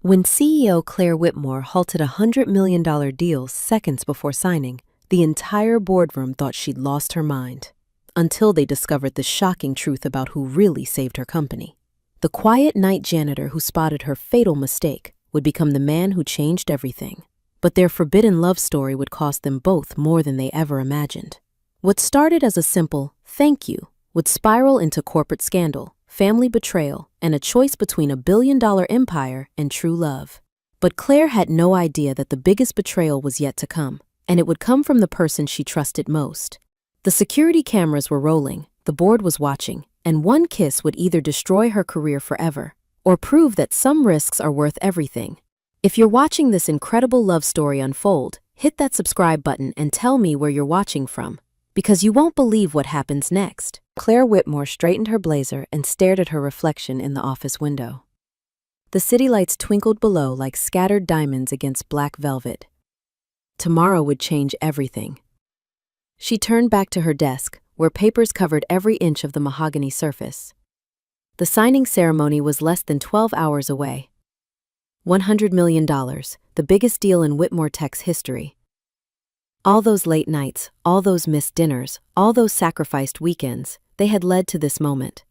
When CEO Claire Whitmore halted a $100 million deal seconds before signing, the entire boardroom thought she'd lost her mind. Until they discovered the shocking truth about who really saved her company. The quiet night janitor who spotted her fatal mistake would become the man who changed everything. But their forbidden love story would cost them both more than they ever imagined. What started as a simple "thank you" would spiral into corporate scandal, family betrayal, and a choice between a billion-dollar empire and true love. But Claire had no idea that the biggest betrayal was yet to come, and it would come from the person she trusted most. The security cameras were rolling, the board was watching, and one kiss would either destroy her career forever or prove that some risks are worth everything. If you're watching this incredible love story unfold, hit that subscribe button and tell me where you're watching from, because you won't believe what happens next. Claire Whitmore straightened her blazer and stared at her reflection in the office window. The city lights twinkled below like scattered diamonds against black velvet. Tomorrow would change everything. She turned back to her desk, where papers covered every inch of the mahogany surface. The signing ceremony was less than 12 hours away. $100 million, the biggest deal in Whitmore Tech's history. All those late nights, all those missed dinners, all those sacrificed weekends, they had led to this moment.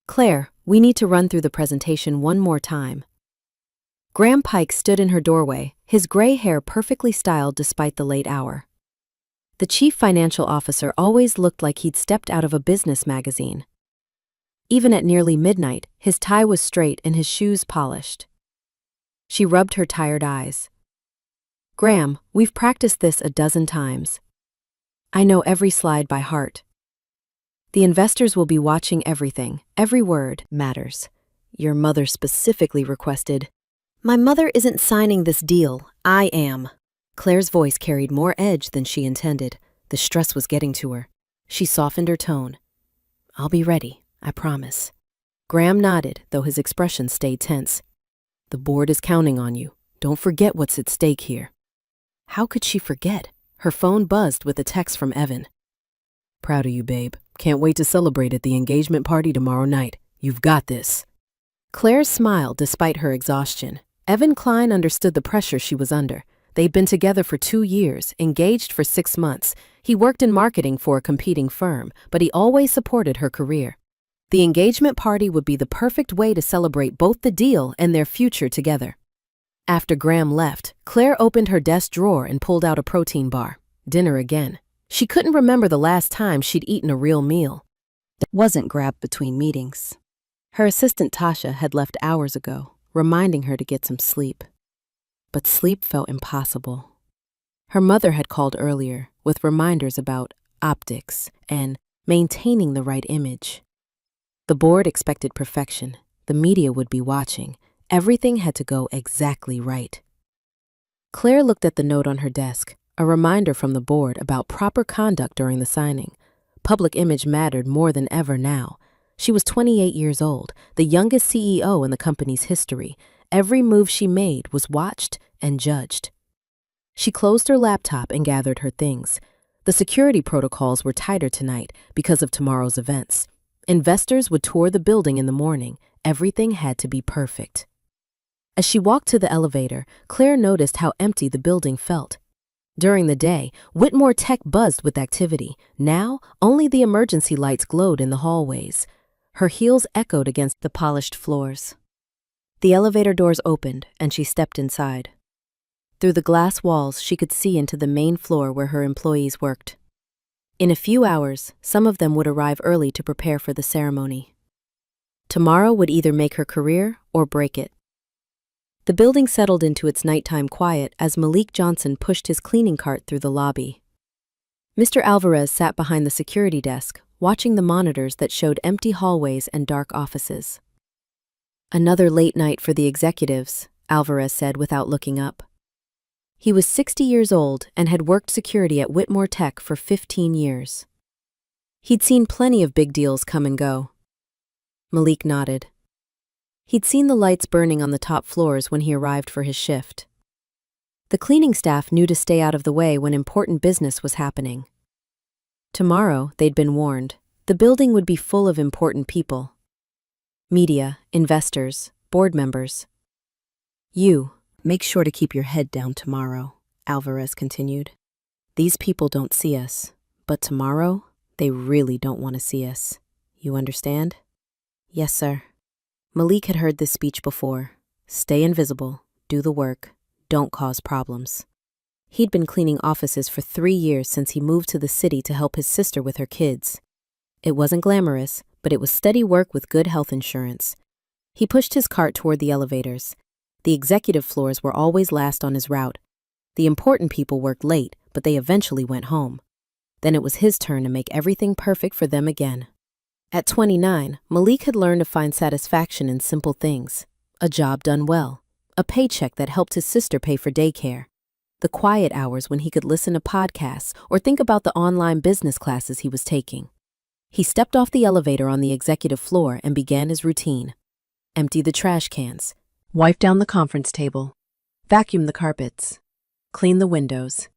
"Claire, we need to run through the presentation one more time." Graham Pike stood in her doorway, his gray hair perfectly styled despite the late hour. The chief financial officer always looked like he'd stepped out of a business magazine. Even at nearly midnight, his tie was straight and his shoes polished. She rubbed her tired eyes. "Graham, we've practiced this a dozen times. I know every slide by heart. The investors will be watching everything. Every word matters. Your mother specifically requested." "My mother isn't signing this deal. I am." Claire's voice carried more edge than she intended. The stress was getting to her. She softened her tone. "I'll be ready, I promise." Graham nodded, though his expression stayed tense. "The board is counting on you. Don't forget what's at stake here." How could she forget? Her phone buzzed with a text from Evan. "Proud of you, babe. Can't wait to celebrate at the engagement party tomorrow night. You've got this." Claire smiled despite her exhaustion. Evan Klein understood the pressure she was under. They'd been together for 2 years, engaged for 6 months. He worked in marketing for a competing firm, but he always supported her career. The engagement party would be the perfect way to celebrate both the deal and their future together. After Graham left, Claire opened her desk drawer and pulled out a protein bar. Dinner again. She couldn't remember the last time she'd eaten a real meal that wasn't grabbed between meetings. Her assistant Tasha had left hours ago, reminding her to get some sleep. But sleep felt impossible. Her mother had called earlier with reminders about optics and maintaining the right image. The board expected perfection. The media would be watching. Everything had to go exactly right. Claire looked at the note on her desk, a reminder from the board about proper conduct during the signing. Public image mattered more than ever now. She was 28 years old, the youngest CEO in the company's history. Every move she made was watched and judged. She closed her laptop and gathered her things. The security protocols were tighter tonight because of tomorrow's events. Investors would tour the building in the morning. Everything had to be perfect. As she walked to the elevator, Claire noticed how empty the building felt. During the day, Whitmore Tech buzzed with activity. Now, only the emergency lights glowed in the hallways. Her heels echoed against the polished floors. The elevator doors opened, and she stepped inside. Through the glass walls, she could see into the main floor where her employees worked. In a few hours, some of them would arrive early to prepare for the ceremony. Tomorrow would either make her career or break it. The building settled into its nighttime quiet as Malik Johnson pushed his cleaning cart through the lobby. Mr. Alvarez sat behind the security desk, watching the monitors that showed empty hallways and dark offices. "Another late night for the executives," Alvarez said without looking up. He was 60 years old and had worked security at Whitmore Tech for 15 years. He'd seen plenty of big deals come and go. Malik nodded. He'd seen the lights burning on the top floors when he arrived for his shift. The cleaning staff knew to stay out of the way when important business was happening. Tomorrow, they'd been warned, the building would be full of important people. Media, investors, board members. You, make sure to keep your head down tomorrow, Alvarez continued. These people don't see us, but tomorrow, they really don't want to see us. You understand? Yes, sir. Malik had heard this speech before. Stay invisible, do the work, don't cause problems. He'd been cleaning offices for 3 years since he moved to the city to help his sister with her kids. It wasn't glamorous, but it was steady work with good health insurance. He pushed his cart toward the elevators. The executive floors were always last on his route. The important people worked late, but they eventually went home. Then it was his turn to make everything perfect for them again. At 29, Malik had learned to find satisfaction in simple things. A job done well, a paycheck that helped his sister pay for daycare, the quiet hours when he could listen to podcasts or think about the online business classes he was taking. He stepped off the elevator on the executive floor and began his routine. Empty the trash cans, wipe down the conference table, vacuum the carpets, clean the windows,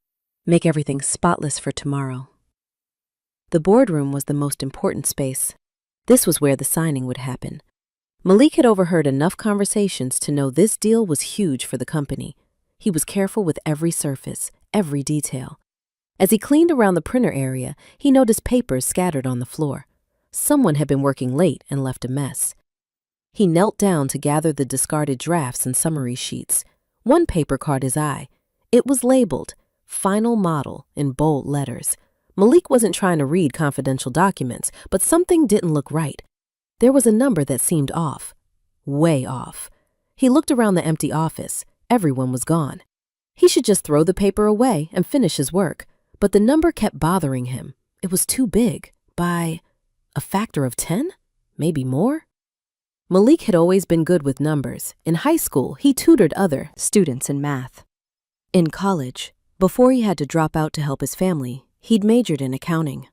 make everything spotless for tomorrow. The boardroom was the most important space. This was where the signing would happen. Malik had overheard enough conversations to know this deal was huge for the company. He was careful with every surface, every detail. As he cleaned around the printer area, he noticed papers scattered on the floor. Someone had been working late and left a mess. He knelt down to gather the discarded drafts and summary sheets. One paper caught his eye. It was labeled, Final Model, in bold letters. Malik wasn't trying to read confidential documents, but something didn't look right. There was a number that seemed off. Way off. He looked around the empty office. Everyone was gone. He should just throw the paper away and finish his work. But the number kept bothering him. It was too big. By a factor of 10? Maybe more? Malik had always been good with numbers. In high school, he tutored other students in math. In college, before he had to drop out to help his family, he'd majored in accounting.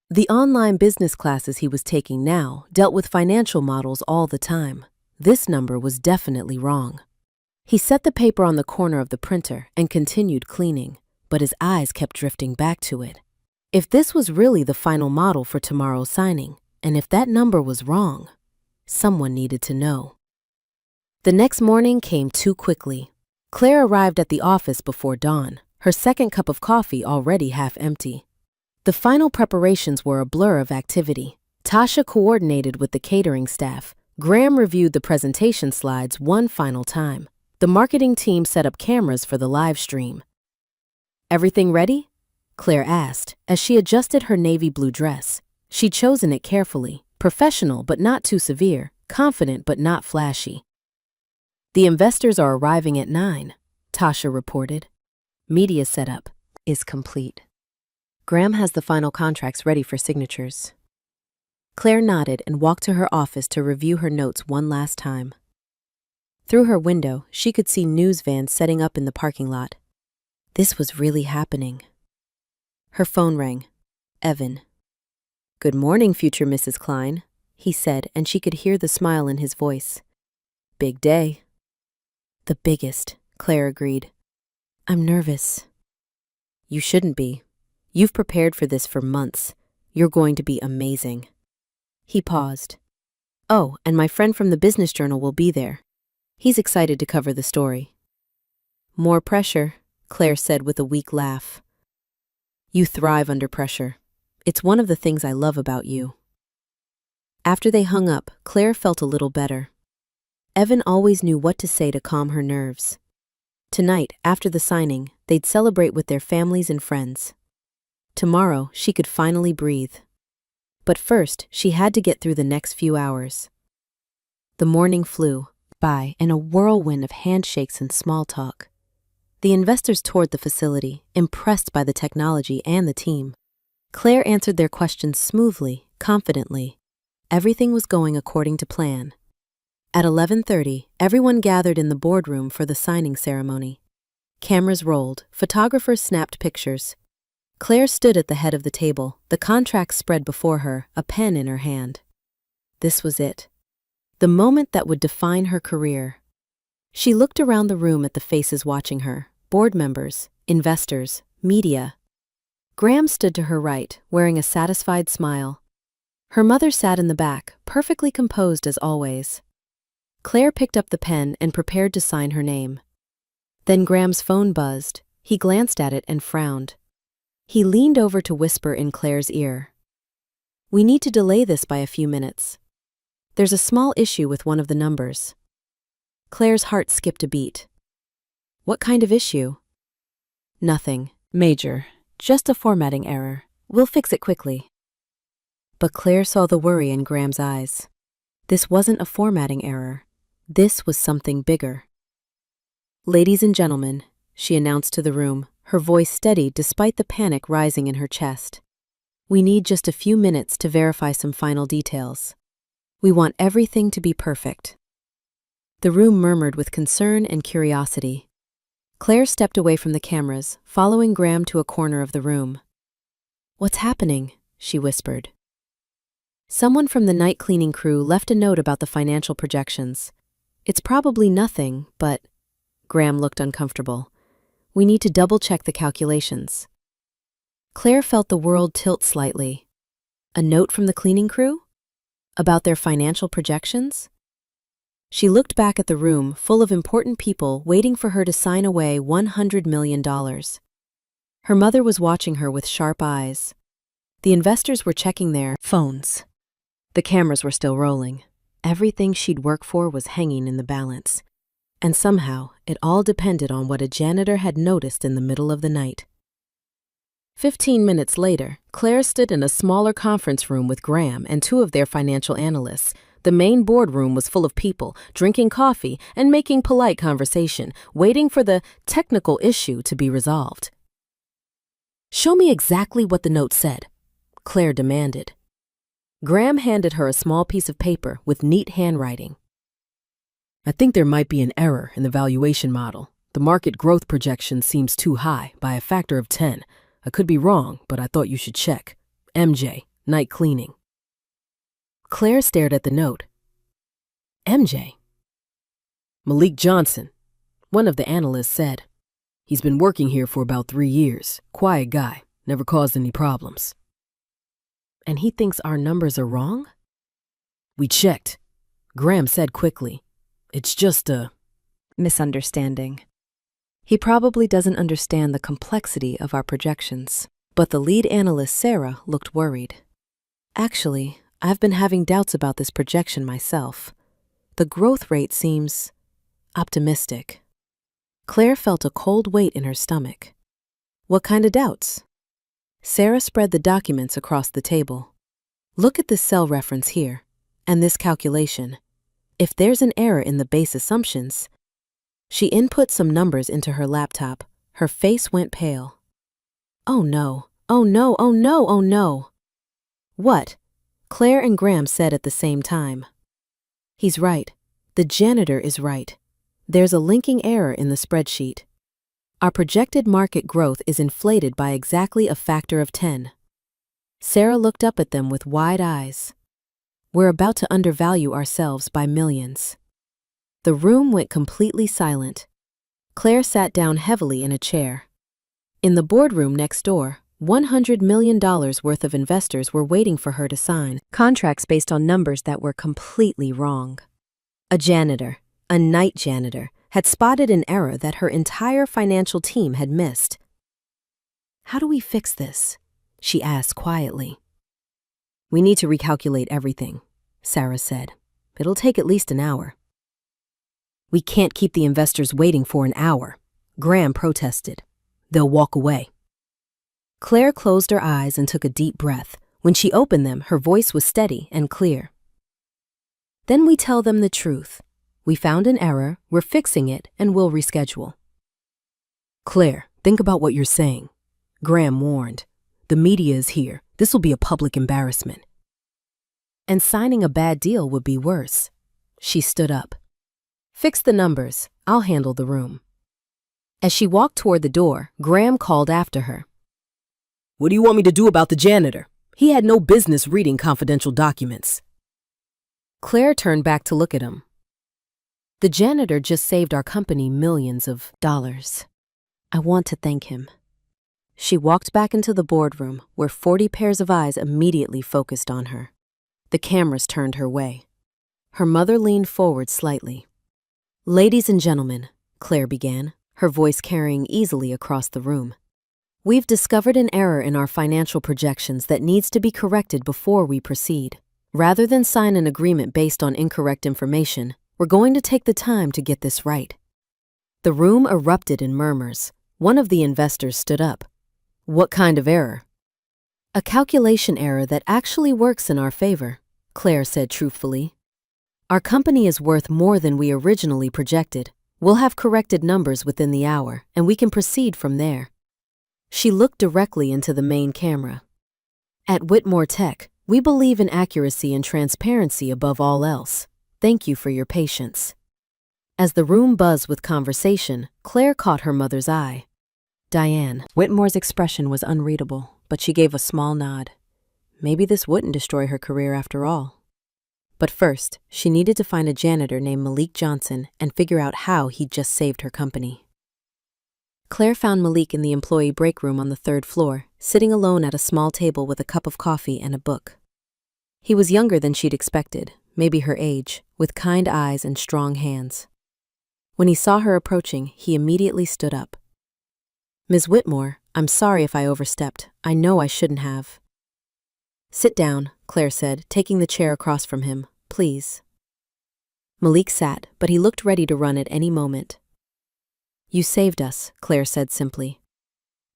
The online business classes he was taking now dealt with financial models all the time. This number was definitely wrong. He set the paper on the corner of the printer and continued cleaning, but his eyes kept drifting back to it. If this was really the final model for tomorrow's signing, and if that number was wrong, someone needed to know. The next morning came too quickly. Claire arrived at the office before dawn, her second cup of coffee already half empty. The final preparations were a blur of activity. Tasha coordinated with the catering staff. Graham reviewed the presentation slides one final time. The marketing team set up cameras for the live stream. Everything ready? Claire asked as she adjusted her navy blue dress. She'd chosen it carefully, professional but not too severe, confident but not flashy. The investors are arriving at 9, Tasha reported. Media setup is complete. Graham has the final contracts ready for signatures. Claire nodded and walked to her office to review her notes one last time. Through her window, she could see news vans setting up in the parking lot. This was really happening. Her phone rang. Evan. "Good morning, future Mrs. Klein," he said, and she could hear the smile in his voice. "Big day." "The biggest," Claire agreed. "I'm nervous." "You shouldn't be. You've prepared for this for months. You're going to be amazing." He paused. "Oh, and my friend from the business journal will be there. He's excited to cover the story." "More pressure," Claire said with a weak laugh. "You thrive under pressure. It's one of the things I love about you." After they hung up, Claire felt a little better. Evan always knew what to say to calm her nerves. Tonight, after the signing, they'd celebrate with their families and friends. Tomorrow, she could finally breathe. But first, she had to get through the next few hours. The morning flew by in a whirlwind of handshakes and small talk. The investors toured the facility, impressed by the technology and the team. Claire answered their questions smoothly, confidently. Everything was going according to plan. At 11:30, everyone gathered in the boardroom for the signing ceremony. Cameras rolled, photographers snapped pictures. Claire stood at the head of the table, the contract spread before her, a pen in her hand. This was it. The moment that would define her career. She looked around the room at the faces watching her, board members, investors, media. Graham stood to her right, wearing a satisfied smile. Her mother sat in the back, perfectly composed as always. Claire picked up the pen and prepared to sign her name. Then Graham's phone buzzed. He glanced at it and frowned. He leaned over to whisper in Claire's ear. "We need to delay this by a few minutes. There's a small issue with one of the numbers." Claire's heart skipped a beat. "What kind of issue?" "Nothing major, just a formatting error. We'll fix it quickly." But Claire saw the worry in Graham's eyes. This wasn't a formatting error. This was something bigger. "Ladies and gentlemen," she announced to the room, her voice steady despite the panic rising in her chest. "We need just a few minutes to verify some final details. We want everything to be perfect." The room murmured with concern and curiosity. Claire stepped away from the cameras, following Graham to a corner of the room. "What's happening?" she whispered. "Someone from the night cleaning crew left a note about the financial projections. It's probably nothing, but—" Graham looked uncomfortable. "We need to double-check the calculations." Claire felt the world tilt slightly. A note from the cleaning crew? About their financial projections? She looked back at the room full of important people waiting for her to sign away $100 million. Her mother was watching her with sharp eyes. The investors were checking their phones. The cameras were still rolling. Everything she'd worked for was hanging in the balance. And somehow, it all depended on what a janitor had noticed in the middle of the night. 15 minutes later, Claire stood in a smaller conference room with Graham and two of their financial analysts. The main boardroom was full of people, drinking coffee and making polite conversation, waiting for the technical issue to be resolved. "Show me exactly what the note said," Claire demanded. Graham handed her a small piece of paper with neat handwriting. "I think there might be an error in the valuation model. The market growth projection seems too high, by a factor of 10. I could be wrong, but I thought you should check. MJ, night cleaning." Claire stared at the note. "MJ?" "Malik Johnson," one of the analysts said. "He's been working here for about 3 years. Quiet guy, never caused any problems." "And he thinks our numbers are wrong?" "We checked," Graham said quickly. "It's just a misunderstanding. He probably doesn't understand the complexity of our projections." But the lead analyst, Sarah, looked worried. "Actually, I've been having doubts about this projection myself. The growth rate seems optimistic." Claire felt a cold weight in her stomach. "What kind of doubts?" Sarah spread the documents across the table. "Look at this cell reference here, and this calculation. If there's an error in the base assumptions—" She input some numbers into her laptop. Her face went pale. "Oh no, oh no, oh no, oh no." "What?" Claire and Graham said at the same time. "He's right. The janitor is right. There's a linking error in the spreadsheet. Our projected market growth is inflated by exactly a factor of 10. Sarah looked up at them with wide eyes. "We're about to undervalue ourselves by millions." The room went completely silent. Claire sat down heavily in a chair. In the boardroom next door, $100 million worth of investors were waiting for her to sign contracts based on numbers that were completely wrong. A janitor, a night janitor, had spotted an error that her entire financial team had missed. "How do we fix this?" she asked quietly. "We need to recalculate everything," Sarah said. "It'll take at least an hour." "We can't keep the investors waiting for an hour," Graham protested. "They'll walk away." Claire closed her eyes and took a deep breath. When she opened them, her voice was steady and clear. "Then we tell them the truth. We found an error, we're fixing it, and we'll reschedule." "Claire, think about what you're saying," Graham warned. "The media is here. This will be a public embarrassment." "And signing a bad deal would be worse." She stood up. "Fix the numbers. I'll handle the room." As she walked toward the door, Graham called after her. "What do you want me to do about the janitor? He had no business reading confidential documents." Claire turned back to look at him. "The janitor just saved our company millions of dollars. I want to thank him." She walked back into the boardroom, where 40 pairs of eyes immediately focused on her. The cameras turned her way. Her mother leaned forward slightly. "Ladies and gentlemen," Claire began, her voice carrying easily across the room. "We've discovered an error in our financial projections that needs to be corrected before we proceed. Rather than sign an agreement based on incorrect information, we're going to take the time to get this right." The room erupted in murmurs. One of the investors stood up. "What kind of error?" "A calculation error that actually works in our favor," Claire said truthfully. "Our company is worth more than we originally projected. We'll have corrected numbers within the hour, and we can proceed from there." She looked directly into the main camera. "At Whitmore Tech, we believe in accuracy and transparency above all else. Thank you for your patience." As the room buzzed with conversation, Claire caught her mother's eye. Diane. Whitmore's expression was unreadable, but she gave a small nod. Maybe this wouldn't destroy her career after all. But first, she needed to find a janitor named Malik Johnson and figure out how he'd just saved her company. Claire found Malik in the employee break room on the 3rd floor, sitting alone at a small table with a cup of coffee and a book. He was younger than she'd expected, maybe her age, with kind eyes and strong hands. When he saw her approaching, he immediately stood up. "Ms. Whitmore, I'm sorry if I overstepped. I know I shouldn't have." "Sit down," Claire said, taking the chair across from him. "Please." Malik sat, but he looked ready to run at any moment. "You saved us," Claire said simply.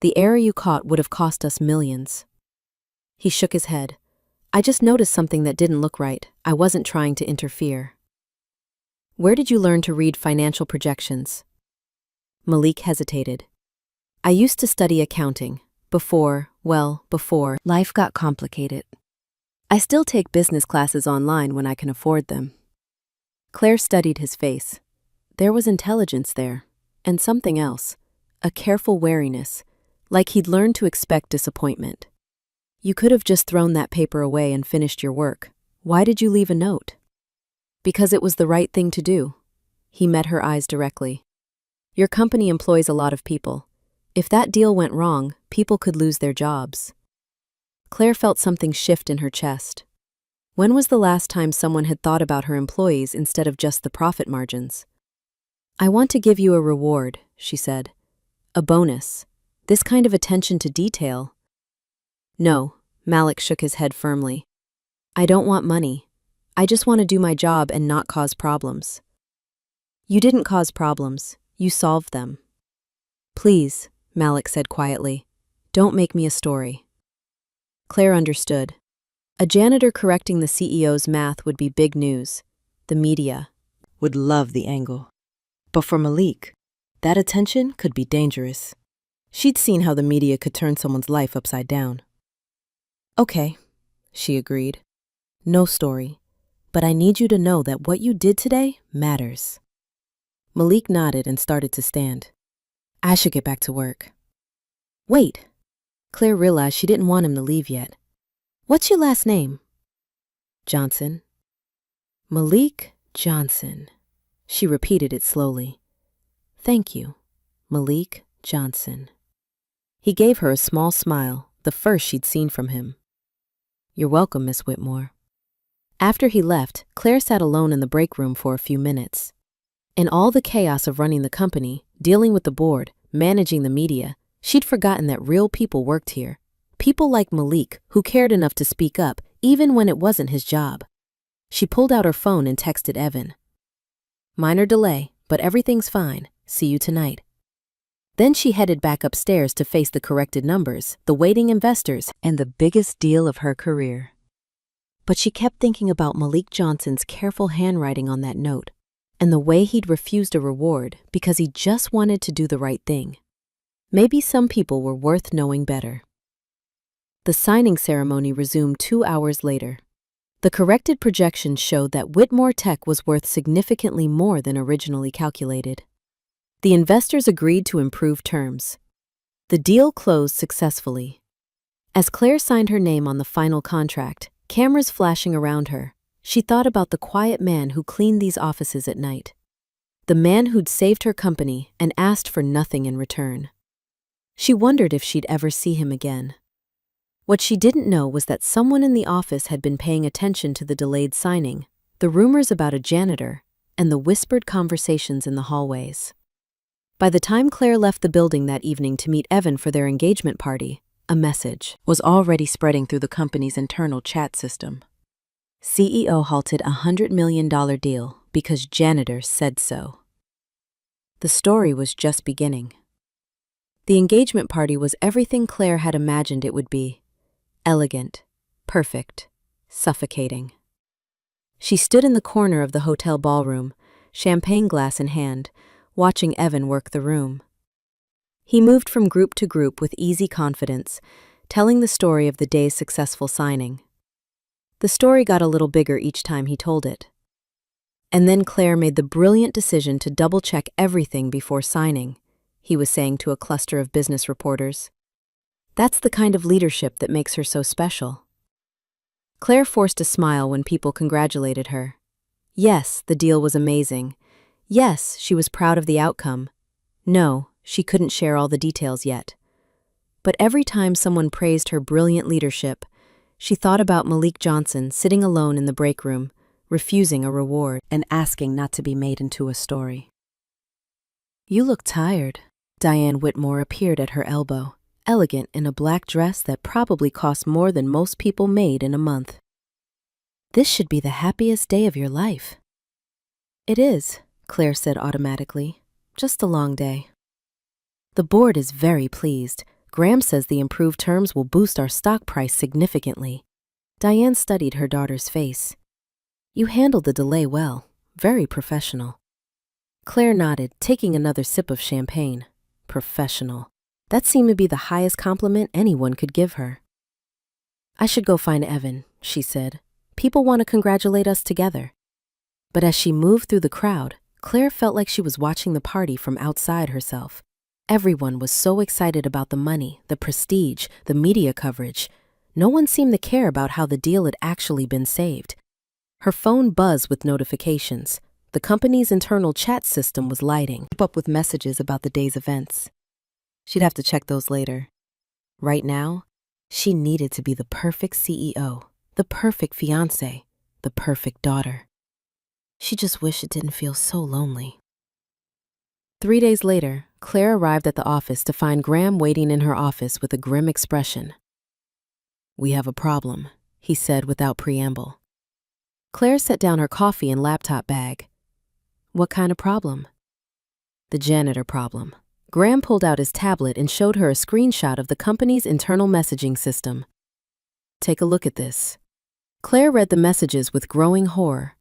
"The error you caught would have cost us millions." He shook his head. "I just noticed something that didn't look right. I wasn't trying to interfere." "Where did you learn to read financial projections?" Malik hesitated. "I used to study accounting. Before life got complicated. I still take business classes online when I can afford them." Claire studied his face. There was intelligence there, and something else, a careful wariness, like he'd learned to expect disappointment. "You could have just thrown that paper away and finished your work. Why did you leave a note?" "Because it was the right thing to do." He met her eyes directly. "Your company employs a lot of people. If that deal went wrong, people could lose their jobs." Claire felt something shift in her chest. When was the last time someone had thought about her employees instead of just the profit margins? "I want to give you a reward," she said. "A bonus. This kind of attention to detail." "No," Malik shook his head firmly. "I don't want money. I just want to do my job and not cause problems." "You didn't cause problems. You solved them." "Please," Malik said quietly, "don't make me a story." Claire understood. A janitor correcting the CEO's math would be big news. The media would love the angle. But for Malik, that attention could be dangerous. She'd seen how the media could turn someone's life upside down. "Okay," she agreed. "No story. But I need you to know that what you did today matters." Malik nodded and started to stand. "I should get back to work." "Wait." Claire realized she didn't want him to leave yet. "What's your last name?" "Johnson." "Malik Johnson." She repeated it slowly. "Thank you, Malik Johnson." He gave her a small smile, the first she'd seen from him. "You're welcome, Miss Whitmore." After he left, Claire sat alone in the break room for a few minutes. In all the chaos of running the company, dealing with the board, managing the media, she'd forgotten that real people worked here. People like Malik, who cared enough to speak up, even when it wasn't his job. She pulled out her phone and texted Evan. "Minor delay, but everything's fine. See you tonight." Then she headed back upstairs to face the corrected numbers, the waiting investors, and the biggest deal of her career. But she kept thinking about Malik Johnson's careful handwriting on that note, and the way he'd refused a reward because he just wanted to do the right thing. Maybe some people were worth knowing better. The signing ceremony resumed 2 hours later. The corrected projections showed that Whitmore Tech was worth significantly more than originally calculated. The investors agreed to improve terms. The deal closed successfully. As Claire signed her name on the final contract, cameras flashing around her, she thought about the quiet man who cleaned these offices at night. The man who'd saved her company and asked for nothing in return. She wondered if she'd ever see him again. What she didn't know was that someone in the office had been paying attention to the delayed signing, the rumors about a janitor, and the whispered conversations in the hallways. By the time Claire left the building that evening to meet Evan for their engagement party, a message was already spreading through the company's internal chat system. CEO halted a $100 million deal because Janitor said so. The story was just beginning. The engagement party was everything Claire had imagined it would be. Elegant, perfect, suffocating. She stood in the corner of the hotel ballroom, champagne glass in hand, watching Evan work the room. He moved from group to group with easy confidence, telling the story of the day's successful signing. The story got a little bigger each time he told it. And then Claire made the brilliant decision to double-check everything before signing, he was saying to a cluster of business reporters. That's the kind of leadership that makes her so special. Claire forced a smile when people congratulated her. Yes, the deal was amazing. Yes, she was proud of the outcome. No, she couldn't share all the details yet. But every time someone praised her brilliant leadership, she thought about Malik Johnson sitting alone in the break room, refusing a reward and asking not to be made into a story. "You look tired." Diane Whitmore appeared at her elbow, elegant in a black dress that probably cost more than most people made in a month. "This should be the happiest day of your life." "It is," Claire said automatically. "Just a long day." "The board is very pleased. Graham says the improved terms will boost our stock price significantly." Diane studied her daughter's face. "You handled the delay well. Very professional." Claire nodded, taking another sip of champagne. Professional. That seemed to be the highest compliment anyone could give her. "I should go find Evan," she said. "People want to congratulate us together." But as she moved through the crowd, Claire felt like she was watching the party from outside herself. Everyone was so excited about the money, the prestige, the media coverage. No one seemed to care about how the deal had actually been saved. Her phone buzzed with notifications. The company's internal chat system was lighting up with messages about the day's events. She'd have to check those later. Right now, she needed to be the perfect CEO, the perfect fiancée, the perfect daughter. She just wished it didn't feel so lonely. 3 days later, Claire arrived at the office to find Graham waiting in her office with a grim expression. "We have a problem," he said without preamble. Claire set down her coffee and laptop bag. "What kind of problem?" "The janitor problem." Graham pulled out his tablet and showed her a screenshot of the company's internal messaging system. "Take a look at this." Claire read the messages with growing horror.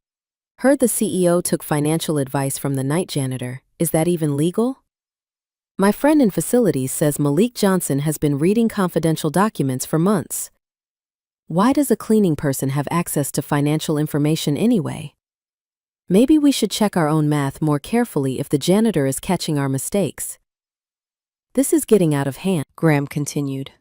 "Heard the CEO took financial advice from the night janitor. Is that even legal?" "My friend in facilities says Malik Johnson has been reading confidential documents for months." "Why does a cleaning person have access to financial information anyway?" "Maybe we should check our own math more carefully if the janitor is catching our mistakes." "This is getting out of hand," Graham continued.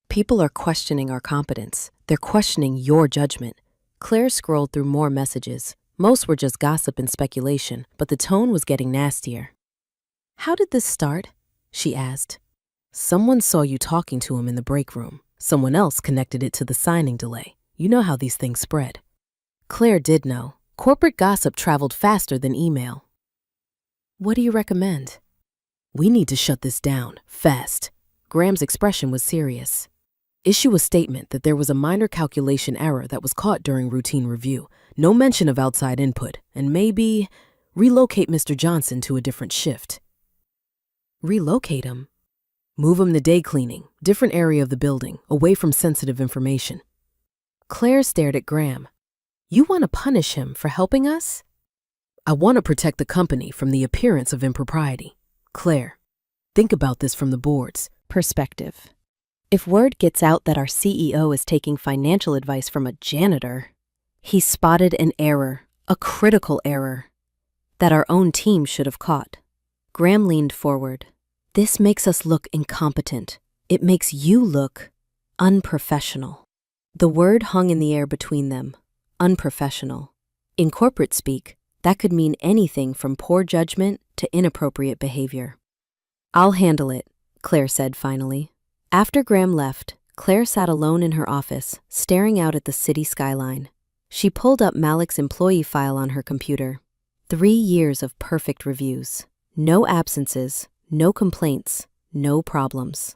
"People are questioning our competence. They're questioning your judgment." Claire scrolled through more messages. Most were just gossip and speculation, but the tone was getting nastier. "How did this start?" she asked. "Someone saw you talking to him in the break room. Someone else connected it to the signing delay. You know how these things spread." Claire did know. Corporate gossip traveled faster than email. "What do you recommend?" "We need to shut this down, fast." Graham's expression was serious. "Issue a statement that there was a minor calculation error that was caught during routine review. No mention of outside input, and maybe relocate Mr. Johnson to a different shift." "Relocate him?" "Move him to day cleaning, different area of the building, away from sensitive information." Claire stared at Graham. "You want to punish him for helping us?" "I want to protect the company from the appearance of impropriety." "Claire, think about this from the board's perspective. If word gets out that our CEO is taking financial advice from a janitor," he spotted an error, a critical error, that our own team should have caught. Graham leaned forward. "This makes us look incompetent. It makes you look unprofessional." The word hung in the air between them. Unprofessional. In corporate speak, that could mean anything from poor judgment to inappropriate behavior. "I'll handle it," Claire said finally. After Graham left, Claire sat alone in her office, staring out at the city skyline. She pulled up Malik's employee file on her computer. 3 years of perfect reviews. No absences, no complaints, no problems.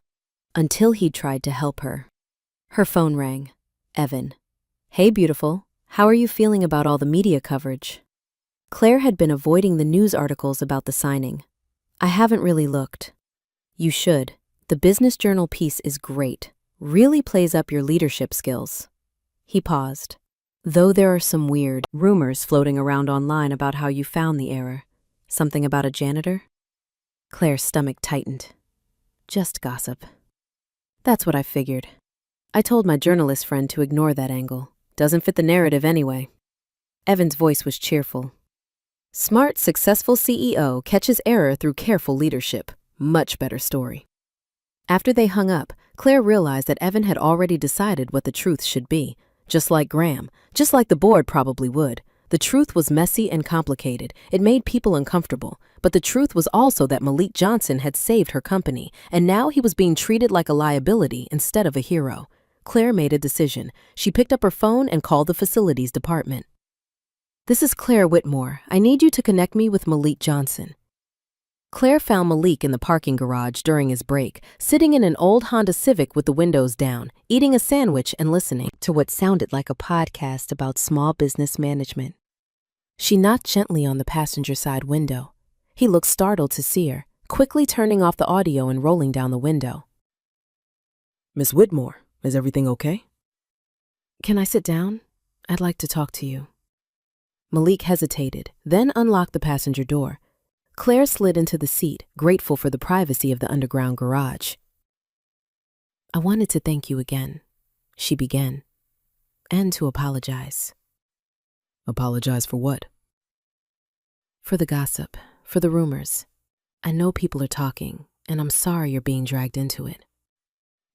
Until he tried to help her. Her phone rang. Evan. Hey, beautiful. How are you feeling about all the media coverage? Claire had been avoiding the news articles about the signing. I haven't really looked. You should. The Business Journal piece is great. Really plays up your leadership skills. He paused. Though there are some weird rumors floating around online about how you found the error. Something about a janitor? Claire's stomach tightened. Just gossip. That's what I figured. I told my journalist friend to ignore that angle. Doesn't fit the narrative anyway. Evan's voice was cheerful. Smart, successful CEO catches error through careful leadership. Much better story. After they hung up, Claire realized that Evan had already decided what the truth should be. Just like Graham, just like the board probably would. The truth was messy and complicated. It made people uncomfortable. But the truth was also that Malik Johnson had saved her company, and now he was being treated like a liability instead of a hero. Claire made a decision. She picked up her phone and called the facilities department. This is Claire Whitmore. I need you to connect me with Malik Johnson. Claire found Malik in the parking garage during his break, sitting in an old Honda Civic with the windows down, eating a sandwich and listening to what sounded like a podcast about small business management. She knocked gently on the passenger side window. He looked startled to see her, quickly turning off the audio and rolling down the window. Miss Whitmore, is everything okay? Can I sit down? I'd like to talk to you. Malik hesitated, then unlocked the passenger door. Claire slid into the seat, grateful for the privacy of the underground garage. I wanted to thank you again, she began, and to apologize. Apologize for what? For the gossip, for the rumors. I know people are talking, and I'm sorry you're being dragged into it.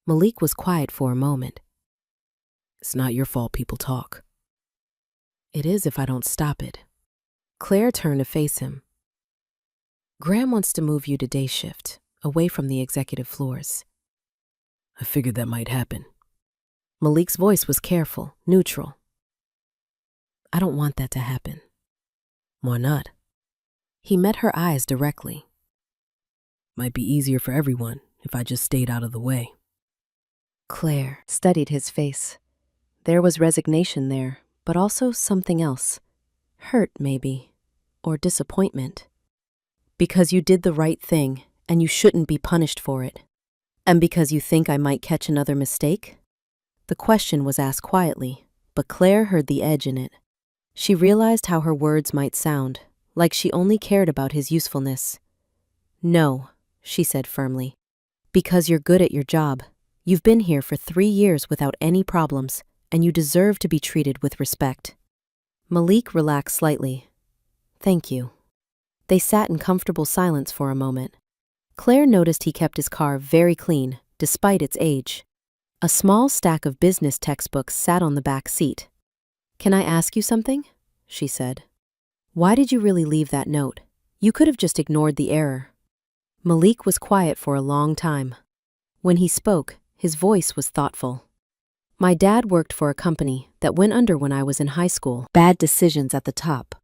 Malik was quiet for a moment. It's not your fault people talk. It is if I don't stop it. Claire turned to face him. Graham wants to move you to day shift, away from the executive floors. I figured that might happen. Malik's voice was careful, neutral. I don't want that to happen. Why not? He met her eyes directly. Might be easier for everyone if I just stayed out of the way. Claire studied his face. There was resignation there, but also something else. Hurt, maybe, or disappointment. Because you did the right thing, and you shouldn't be punished for it. And because you think I might catch another mistake? The question was asked quietly, but Claire heard the edge in it. She realized how her words might sound, like she only cared about his usefulness. No, she said firmly. Because you're good at your job. You've been here for 3 years without any problems, and you deserve to be treated with respect. Malik relaxed slightly. Thank you. They sat in comfortable silence for a moment. Claire noticed he kept his car very clean, despite its age. A small stack of business textbooks sat on the back seat. Can I ask you something? She said. Why did you really leave that note? You could have just ignored the error. Malik was quiet for a long time. When he spoke, his voice was thoughtful. My dad worked for a company that went under when I was in high school. Bad decisions at the top.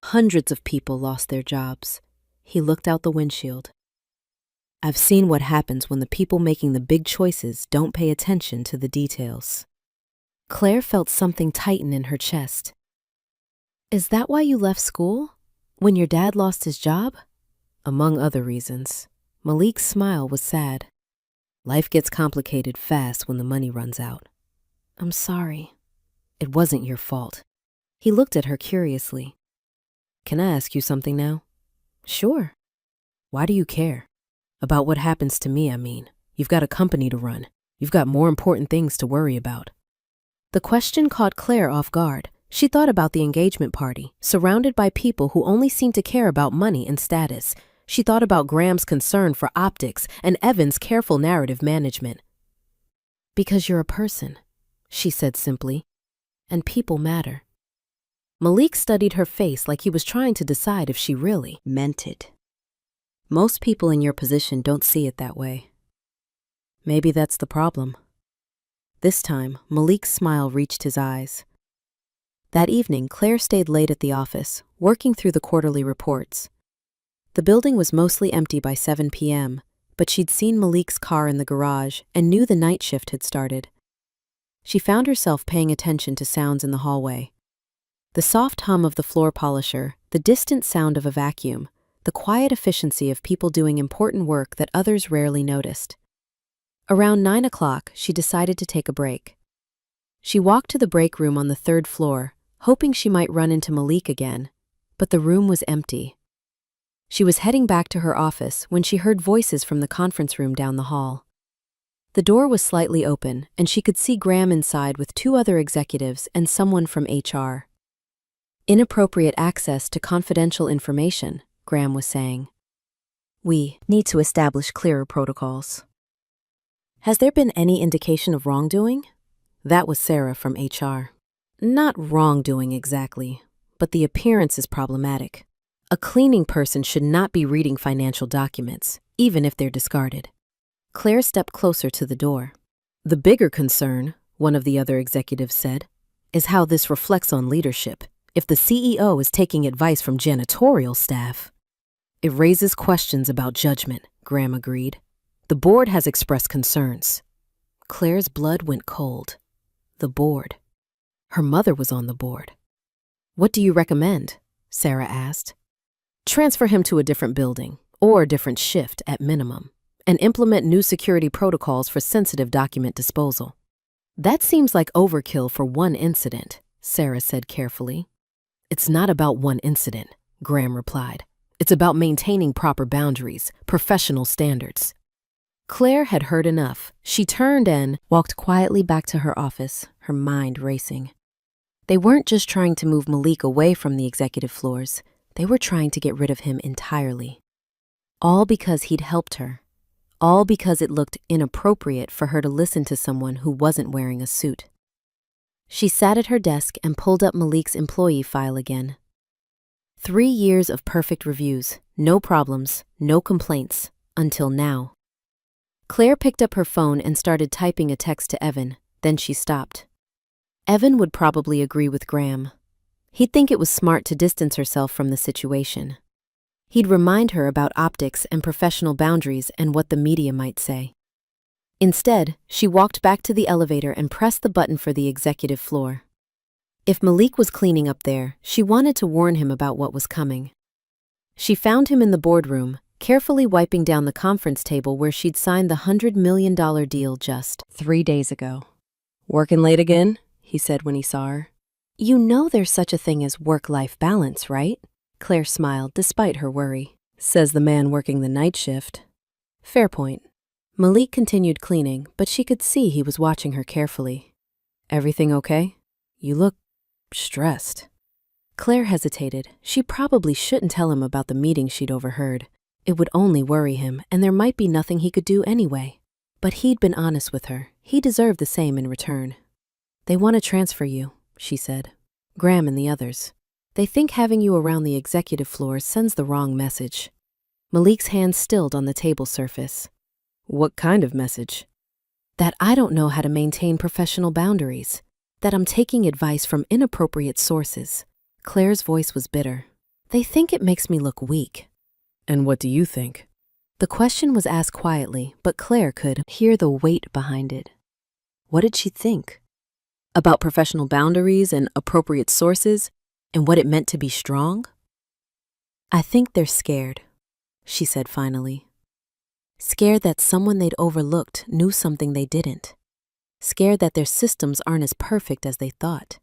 Hundreds of people lost their jobs. He looked out the windshield. I've seen what happens when the people making the big choices don't pay attention to the details. Claire felt something tighten in her chest. Is that why you left school? When your dad lost his job? Among other reasons. Malik's smile was sad. Life gets complicated fast when the money runs out. I'm sorry. It wasn't your fault. He looked at her curiously. Can I ask you something now? Sure. Why do you care? About what happens to me, I mean. You've got a company to run. You've got more important things to worry about. The question caught Claire off guard. She thought about the engagement party, surrounded by people who only seemed to care about money and status. She thought about Graham's concern for optics and Evan's careful narrative management. Because you're a person, she said simply, and people matter. Malik studied her face like he was trying to decide if she really meant it. Most people in your position don't see it that way. Maybe that's the problem. This time, Malik's smile reached his eyes. That evening, Claire stayed late at the office, working through the quarterly reports. The building was mostly empty by 7 p.m., but she'd seen Malik's car in the garage and knew the night shift had started. She found herself paying attention to sounds in the hallway. The soft hum of the floor polisher, the distant sound of a vacuum, the quiet efficiency of people doing important work that others rarely noticed. Around 9 o'clock, she decided to take a break. She walked to the break room on the 3rd floor, hoping she might run into Malik again, but the room was empty. She was heading back to her office when she heard voices from the conference room down the hall. The door was slightly open, and she could see Graham inside with 2 other executives and someone from HR. Inappropriate access to confidential information, Graham was saying. We need to establish clearer protocols. Has there been any indication of wrongdoing? That was Sarah from HR. Not wrongdoing exactly, but the appearance is problematic. A cleaning person should not be reading financial documents, even if they're discarded. Claire stepped closer to the door. The bigger concern, one of the other executives said, is how this reflects on leadership. If the CEO is taking advice from janitorial staff, it raises questions about judgment, Graham agreed. The board has expressed concerns. Claire's blood went cold. The board. Her mother was on the board. What do you recommend? Sarah asked. Transfer him to a different building, or a different shift at minimum, and implement new security protocols for sensitive document disposal. That seems like overkill for one incident, Sarah said carefully. It's not about one incident, Graham replied. It's about maintaining proper boundaries, professional standards. Claire had heard enough. She turned and walked quietly back to her office, her mind racing. They weren't just trying to move Malik away from the executive floors. They were trying to get rid of him entirely. All because he'd helped her. All because it looked inappropriate for her to listen to someone who wasn't wearing a suit. She sat at her desk and pulled up Malik's employee file again. 3 years of perfect reviews, no problems, no complaints, until now. Claire picked up her phone and started typing a text to Evan, then she stopped. Evan would probably agree with Graham. He'd think it was smart to distance herself from the situation. He'd remind her about optics and professional boundaries and what the media might say. Instead, she walked back to the elevator and pressed the button for the executive floor. If Malik was cleaning up there, she wanted to warn him about what was coming. She found him in the boardroom, carefully wiping down the conference table where she'd signed the $100 million deal just 3 days ago. Working late again? He said when he saw her. You know there's such a thing as work-life balance, right? Claire smiled despite her worry. Says the man working the night shift. Fair point. Malik continued cleaning, but she could see he was watching her carefully. Everything okay? You look stressed. Claire hesitated. She probably shouldn't tell him about the meeting she'd overheard. It would only worry him, and there might be nothing he could do anyway. But he'd been honest with her. He deserved the same in return. They want to transfer you, she said. Graham and the others. They think having you around the executive floor sends the wrong message. Malik's hand stilled on the table surface. What kind of message? That I don't know how to maintain professional boundaries. That I'm taking advice from inappropriate sources. Claire's voice was bitter. They think it makes me look weak. And what do you think? The question was asked quietly, but Claire could hear the weight behind it. What did she think? About professional boundaries and appropriate sources, and what it meant to be strong? I think they're scared, she said finally. Scared that someone they'd overlooked knew something they didn't. Scared that their systems aren't as perfect as they thought.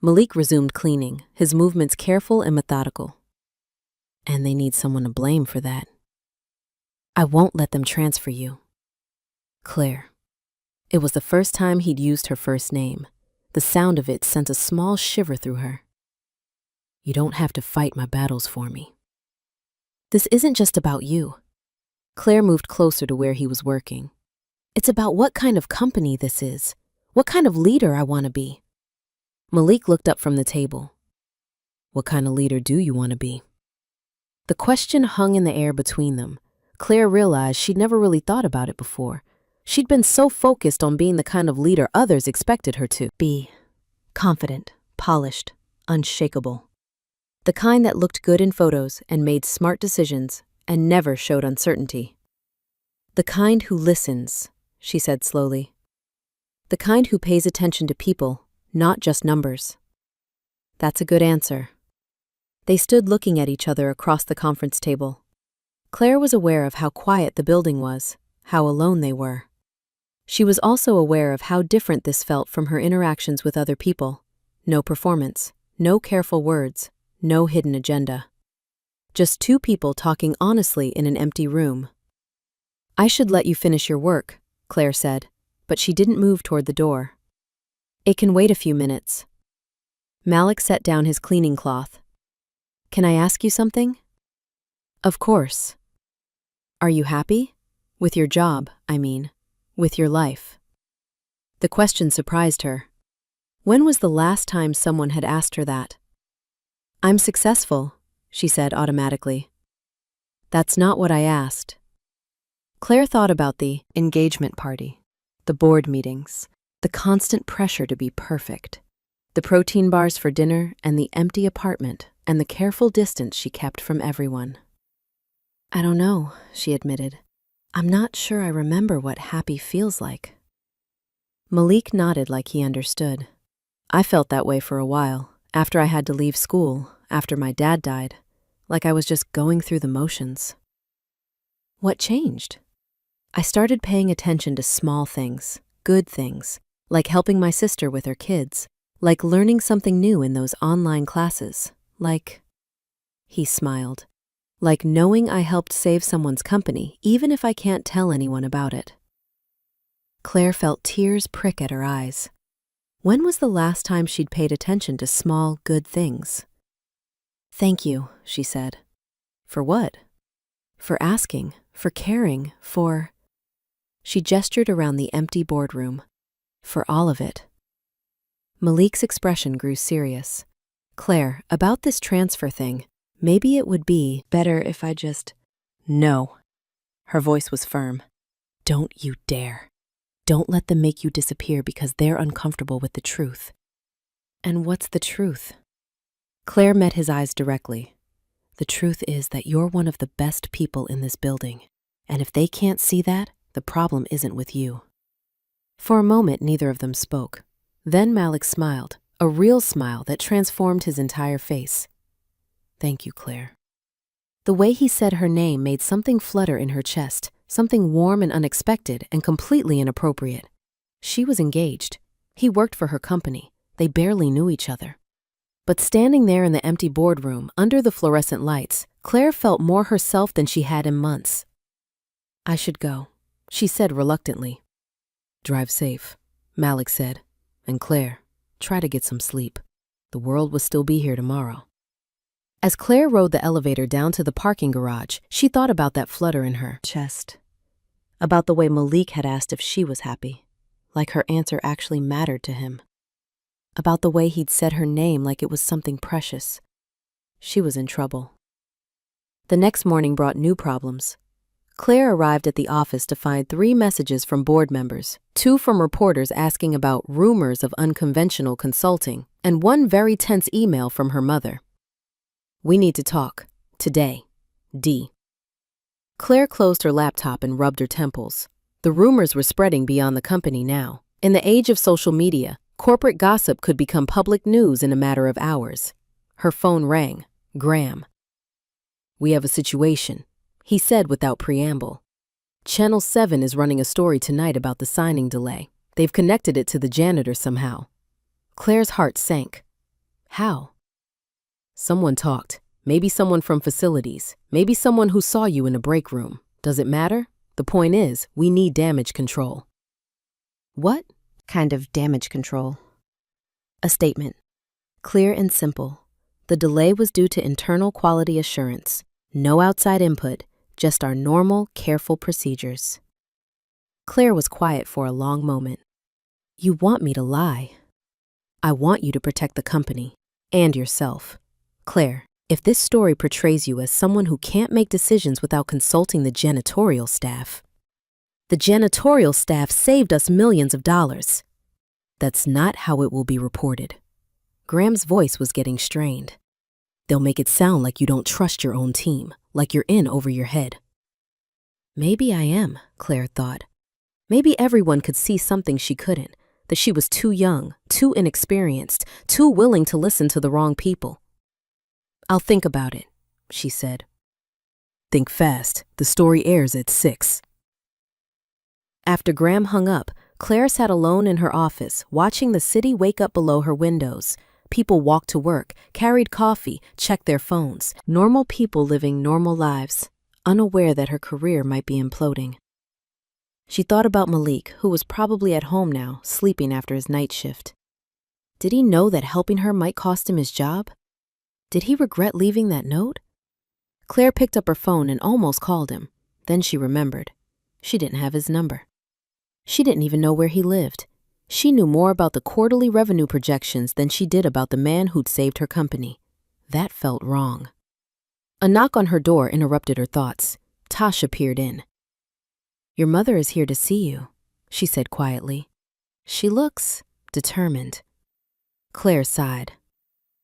Malik resumed cleaning, his movements careful and methodical. And they need someone to blame for that. I won't let them transfer you. Claire. It was the first time he'd used her first name. The sound of it sent a small shiver through her. You don't have to fight my battles for me. This isn't just about you. Claire moved closer to where he was working. It's about what kind of company this is, what kind of leader I want to be. Malik looked up from the table. What kind of leader do you want to be? The question hung in the air between them. Claire realized she'd never really thought about it before. She'd been so focused on being the kind of leader others expected her to be. Confident, polished, unshakable. The kind that looked good in photos and made smart decisions and never showed uncertainty. The kind who listens, she said slowly. The kind who pays attention to people, not just numbers. That's a good answer. They stood looking at each other across the conference table. Claire was aware of how quiet the building was, how alone they were. She was also aware of how different this felt from her interactions with other people. No performance, no careful words, no hidden agenda. Just two people talking honestly in an empty room. I should let you finish your work, Claire said, but she didn't move toward the door. It can wait a few minutes. Malik set down his cleaning cloth. Can I ask you something? Of course. Are you happy? With your job, I mean. With your life. The question surprised her. When was the last time someone had asked her that? I'm successful, she said automatically. That's not what I asked. Claire thought about the engagement party, the board meetings, the constant pressure to be perfect, the protein bars for dinner and the empty apartment and the careful distance she kept from everyone. I don't know, she admitted. I'm not sure I remember what happy feels like. Malik nodded like he understood. I felt that way for a while, after I had to leave school, after my dad died, like I was just going through the motions. What changed? I started paying attention to small things, good things, like helping my sister with her kids, like learning something new in those online classes, like... He smiled. Like knowing I helped save someone's company, even if I can't tell anyone about it. Claire felt tears prick at her eyes. When was the last time she'd paid attention to small, good things? Thank you, she said. For what? For asking, for caring, for... She gestured around the empty boardroom. For all of it. Malik's expression grew serious. Claire, about this transfer thing, maybe it would be better if I just... No. Her voice was firm. Don't you dare. Don't let them make you disappear because they're uncomfortable with the truth. And what's the truth? Claire met his eyes directly. The truth is that you're one of the best people in this building. And if they can't see that, the problem isn't with you. For a moment, neither of them spoke. Then Malik smiled, a real smile that transformed his entire face. Thank you, Claire. The way he said her name made something flutter in her chest, something warm and unexpected and completely inappropriate. She was engaged. He worked for her company. They barely knew each other. But standing there in the empty boardroom, under the fluorescent lights, Claire felt more herself than she had in months. I should go, she said reluctantly. Drive safe, Malik said. And Claire, try to get some sleep. The world will still be here tomorrow. As Claire rode the elevator down to the parking garage, she thought about that flutter in her chest. About the way Malik had asked if she was happy, like her answer actually mattered to him. About the way he'd said her name like it was something precious. She was in trouble. The next morning brought new problems. Claire arrived at the office to find 3 messages from board members, 2 from reporters asking about rumors of unconventional consulting, and 1 very tense email from her mother. We need to talk. Today. D. Claire closed her laptop and rubbed her temples. The rumors were spreading beyond the company now. In the age of social media, corporate gossip could become public news in a matter of hours. Her phone rang. Graham. We have a situation, he said without preamble. Channel 7 is running a story tonight about the signing delay. They've connected it to the janitor somehow. Claire's heart sank. How? Someone talked. Maybe someone from facilities. Maybe someone who saw you in a break room. Does it matter? The point is, we need damage control. What kind of damage control? A statement. Clear and simple. The delay was due to internal quality assurance. No outside input, just our normal, careful procedures. Claire was quiet for a long moment. You want me to lie. I want you to protect the company and yourself. Claire, if this story portrays you as someone who can't make decisions without consulting the janitorial staff. The janitorial staff saved us millions of dollars. That's not how it will be reported. Graham's voice was getting strained. "They'll make it sound like you don't trust your own team, like you're in over your head." Maybe I am, Claire thought. Maybe everyone could see something she couldn't, that she was too young, too inexperienced, too willing to listen to the wrong people. "I'll think about it," she said. "Think fast. The story airs at 6. After Graham hung up, Claire sat alone in her office, watching the city wake up below her windows. People walked to work, carried coffee, checked their phones. Normal people living normal lives, unaware that her career might be imploding. She thought about Malik, who was probably at home now, sleeping after his night shift. Did he know that helping her might cost him his job? Did he regret leaving that note? Claire picked up her phone and almost called him. Then she remembered. She didn't have his number. She didn't even know where he lived. She knew more about the quarterly revenue projections than she did about the man who'd saved her company. That felt wrong. A knock on her door interrupted her thoughts. Tasha peered in. "Your mother is here to see you," she said quietly. "She looks determined." Claire sighed.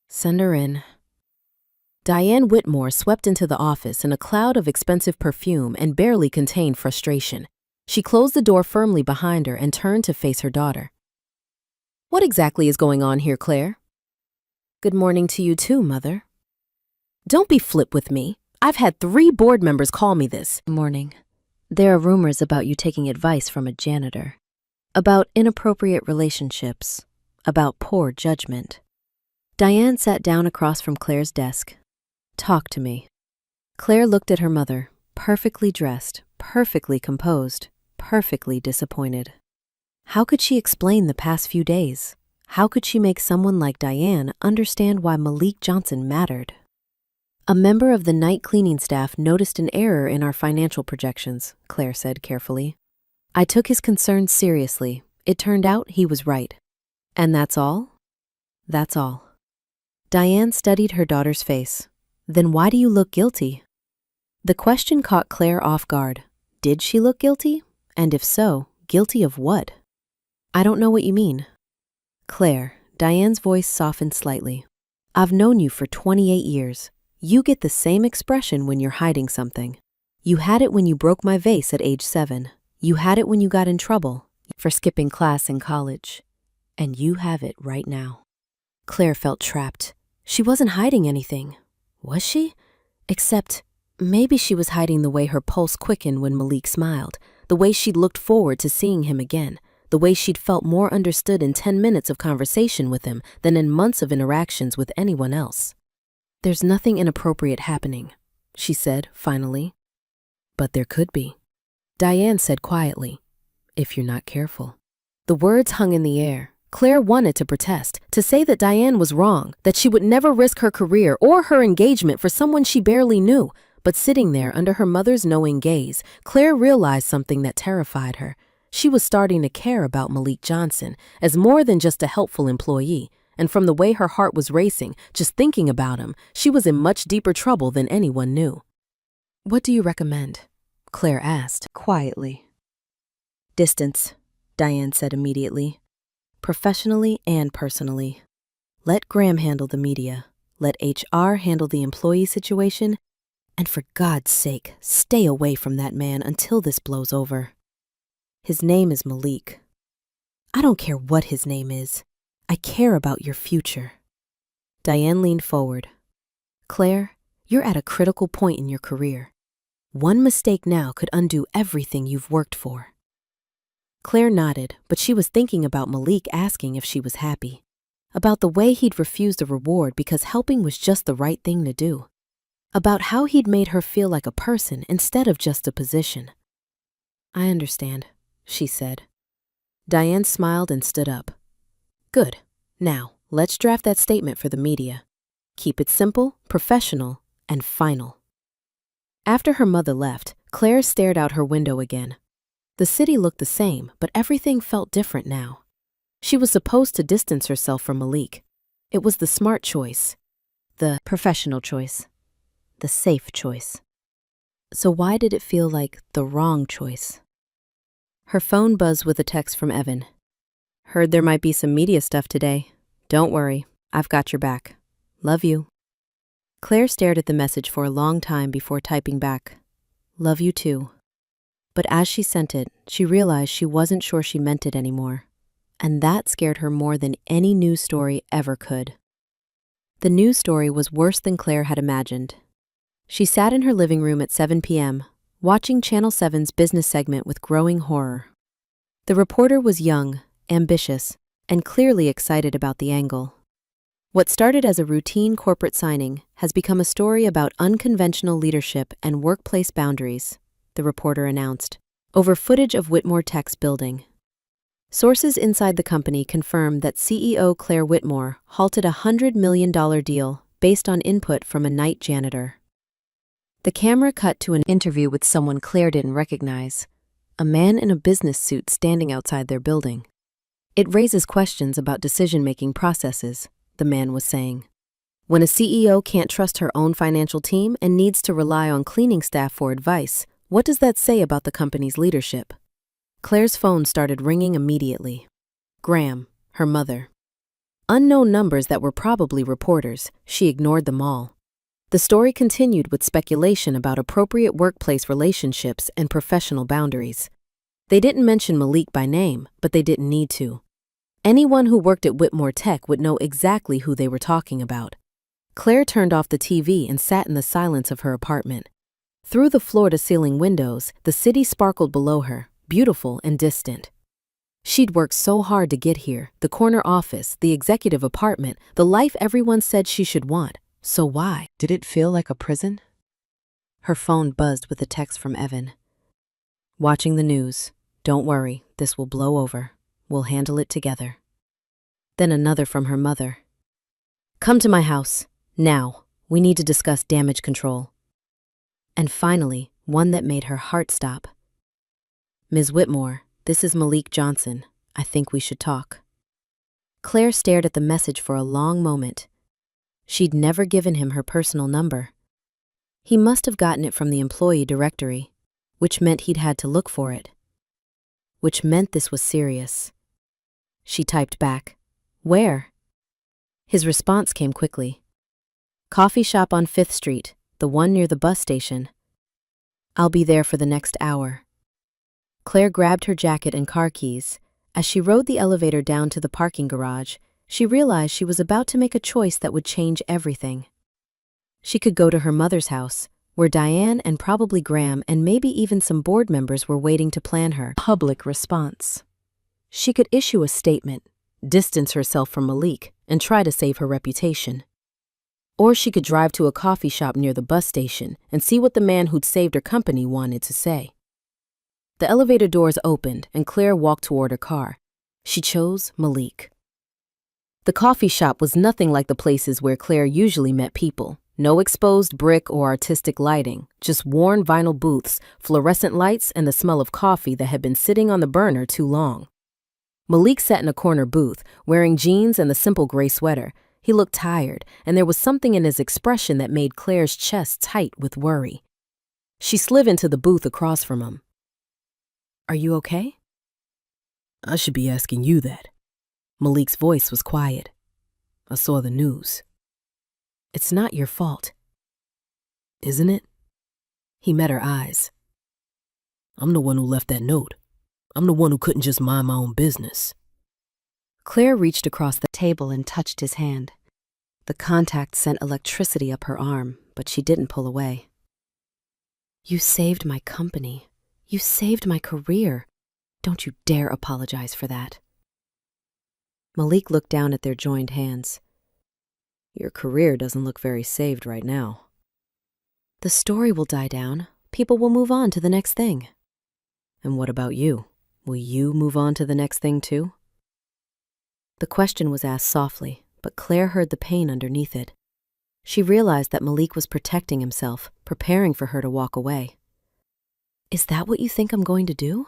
"Send her in." Diane Whitmore swept into the office in a cloud of expensive perfume and barely contained frustration. She closed the door firmly behind her and turned to face her daughter. "What exactly is going on here, Claire?" "Good morning to you too, Mother." "Don't be flip with me. I've had 3 board members call me this morning. There are rumors about you taking advice from a janitor. About inappropriate relationships. About poor judgment." Diane sat down across from Claire's desk. "Talk to me." Claire looked at her mother, perfectly dressed, perfectly composed, perfectly disappointed. How could she explain the past few days? How could she make someone like Diane understand why Malik Johnson mattered? "A member of the night cleaning staff noticed an error in our financial projections," Claire said carefully. "I took his concerns seriously. It turned out he was right." "And that's all?" "That's all." Diane studied her daughter's face. "Then why do you look guilty?" The question caught Claire off guard. Did she look guilty? And if so, guilty of what? "I don't know what you mean." "Claire," Diane's voice softened slightly. "I've known you for 28 years. You get the same expression when you're hiding something. You had it when you broke my vase at age 7. You had it when you got in trouble for skipping class in college. And you have it right now." Claire felt trapped. She wasn't hiding anything. Was she? Except maybe she was hiding the way her pulse quickened when Malik smiled, the way she'd looked forward to seeing him again, the way she'd felt more understood in 10 minutes of conversation with him than in months of interactions with anyone else. "There's nothing inappropriate happening," she said, finally. "But there could be," Diane said quietly, "if you're not careful." The words hung in the air. Claire wanted to protest, to say that Diane was wrong, that she would never risk her career or her engagement for someone she barely knew. But sitting there under her mother's knowing gaze, Claire realized something that terrified her. She was starting to care about Malik Johnson as more than just a helpful employee. And from the way her heart was racing, just thinking about him, she was in much deeper trouble than anyone knew. "What do you recommend?" Claire asked, quietly. "Distance," Diane said immediately. "Professionally and personally. Let Graham handle the media. Let HR handle the employee situation. And for God's sake, stay away from that man until this blows over. His name is Malik. I don't care what his name is. I care about your future." Diane leaned forward. "Claire, you're at a critical point in your career. One mistake now could undo everything you've worked for." Claire nodded, but she was thinking about Malik asking if she was happy, about the way he'd refused a reward because helping was just the right thing to do, about how he'd made her feel like a person instead of just a position. "I understand," she said. Diane smiled and stood up. "Good. Now, let's draft that statement for the media. Keep it simple, professional, and final." After her mother left, Claire stared out her window again. The city looked the same, but everything felt different now. She was supposed to distance herself from Malik. It was the smart choice, the professional choice, the safe choice. So why did it feel like the wrong choice? Her phone buzzed with a text from Evan. "Heard there might be some media stuff today. Don't worry, I've got your back. Love you. Claire stared at the message for a long time before typing back, love you too. But as she sent it, she realized she wasn't sure she meant it anymore. And that scared her more than any news story ever could. The news story was worse than Claire had imagined. She sat in her living room at 7 p.m., watching Channel 7's business segment with growing horror. The reporter was young, ambitious, and clearly excited about the angle. What started as a routine corporate signing has become a story about unconventional leadership and workplace boundaries, the reporter announced, over footage of Whitmore Tech's building. Sources inside the company confirm that CEO Claire Whitmore halted a $100 million deal based on input from a night janitor. The camera cut to an interview with someone Claire didn't recognize, a man in a business suit standing outside their building. It raises questions about decision-making processes, the man was saying. When a CEO can't trust her own financial team and needs to rely on cleaning staff for advice, what does that say about the company's leadership? Claire's phone started ringing immediately. Graham, her mother. Unknown numbers that were probably reporters, she ignored them all. The story continued with speculation about appropriate workplace relationships and professional boundaries. They didn't mention Malik by name, but they didn't need to. Anyone who worked at Whitmore Tech would know exactly who they were talking about. Claire turned off the TV and sat in the silence of her apartment. Through the floor-to-ceiling windows, the city sparkled below her, beautiful and distant. She'd worked so hard to get here, the corner office, the executive apartment, the life everyone said she should want. So why? Did it feel like a prison? Her phone buzzed with a text from Evan. Watching the news. Don't worry, this will blow over. We'll handle it together. Then another from her mother. Come to my house. Now. We need to discuss damage control. And finally, one that made her heart stop. Ms. Whitmore, this is Malik Johnson. I think we should talk. Claire stared at the message for a long moment. She'd never given him her personal number. He must have gotten it from the employee directory, which meant he'd had to look for it. Which meant this was serious. She typed back, "Where?" His response came quickly. "Coffee shop on 5th Street, the one near the bus station. I'll be there for the next hour." Claire grabbed her jacket and car keys. As she rode the elevator down to the parking garage, she realized she was about to make a choice that would change everything. She could go to her mother's house, where Diane and probably Graham and maybe even some board members were waiting to plan her public response. She could issue a statement, distance herself from Malik, and try to save her reputation. Or she could drive to a coffee shop near the bus station and see what the man who'd saved her company wanted to say. The elevator doors opened and Claire walked toward her car. She chose Malik. The coffee shop was nothing like the places where Claire usually met people. No exposed brick or artistic lighting, just worn vinyl booths, fluorescent lights, and the smell of coffee that had been sitting on the burner too long. Malik sat in a corner booth, wearing jeans and the simple gray sweater. He looked tired, and there was something in his expression that made Claire's chest tight with worry. She slid into the booth across from him. "Are you okay?" "I should be asking you that." Malik's voice was quiet. "I saw the news." "It's not your fault." "Isn't it?" He met her eyes. "I'm the one who left that note. I'm the one who couldn't just mind my own business." Claire reached across the table and touched his hand. The contact sent electricity up her arm, but she didn't pull away. "You saved my company. You saved my career. Don't you dare apologize for that." Malik looked down at their joined hands. "Your career doesn't look very saved right now." "The story will die down. People will move on to the next thing." "And what about you? Will you move on to the next thing too?" The question was asked softly, but Claire heard the pain underneath it. She realized that Malik was protecting himself, preparing for her to walk away. "Is that what you think I'm going to do?"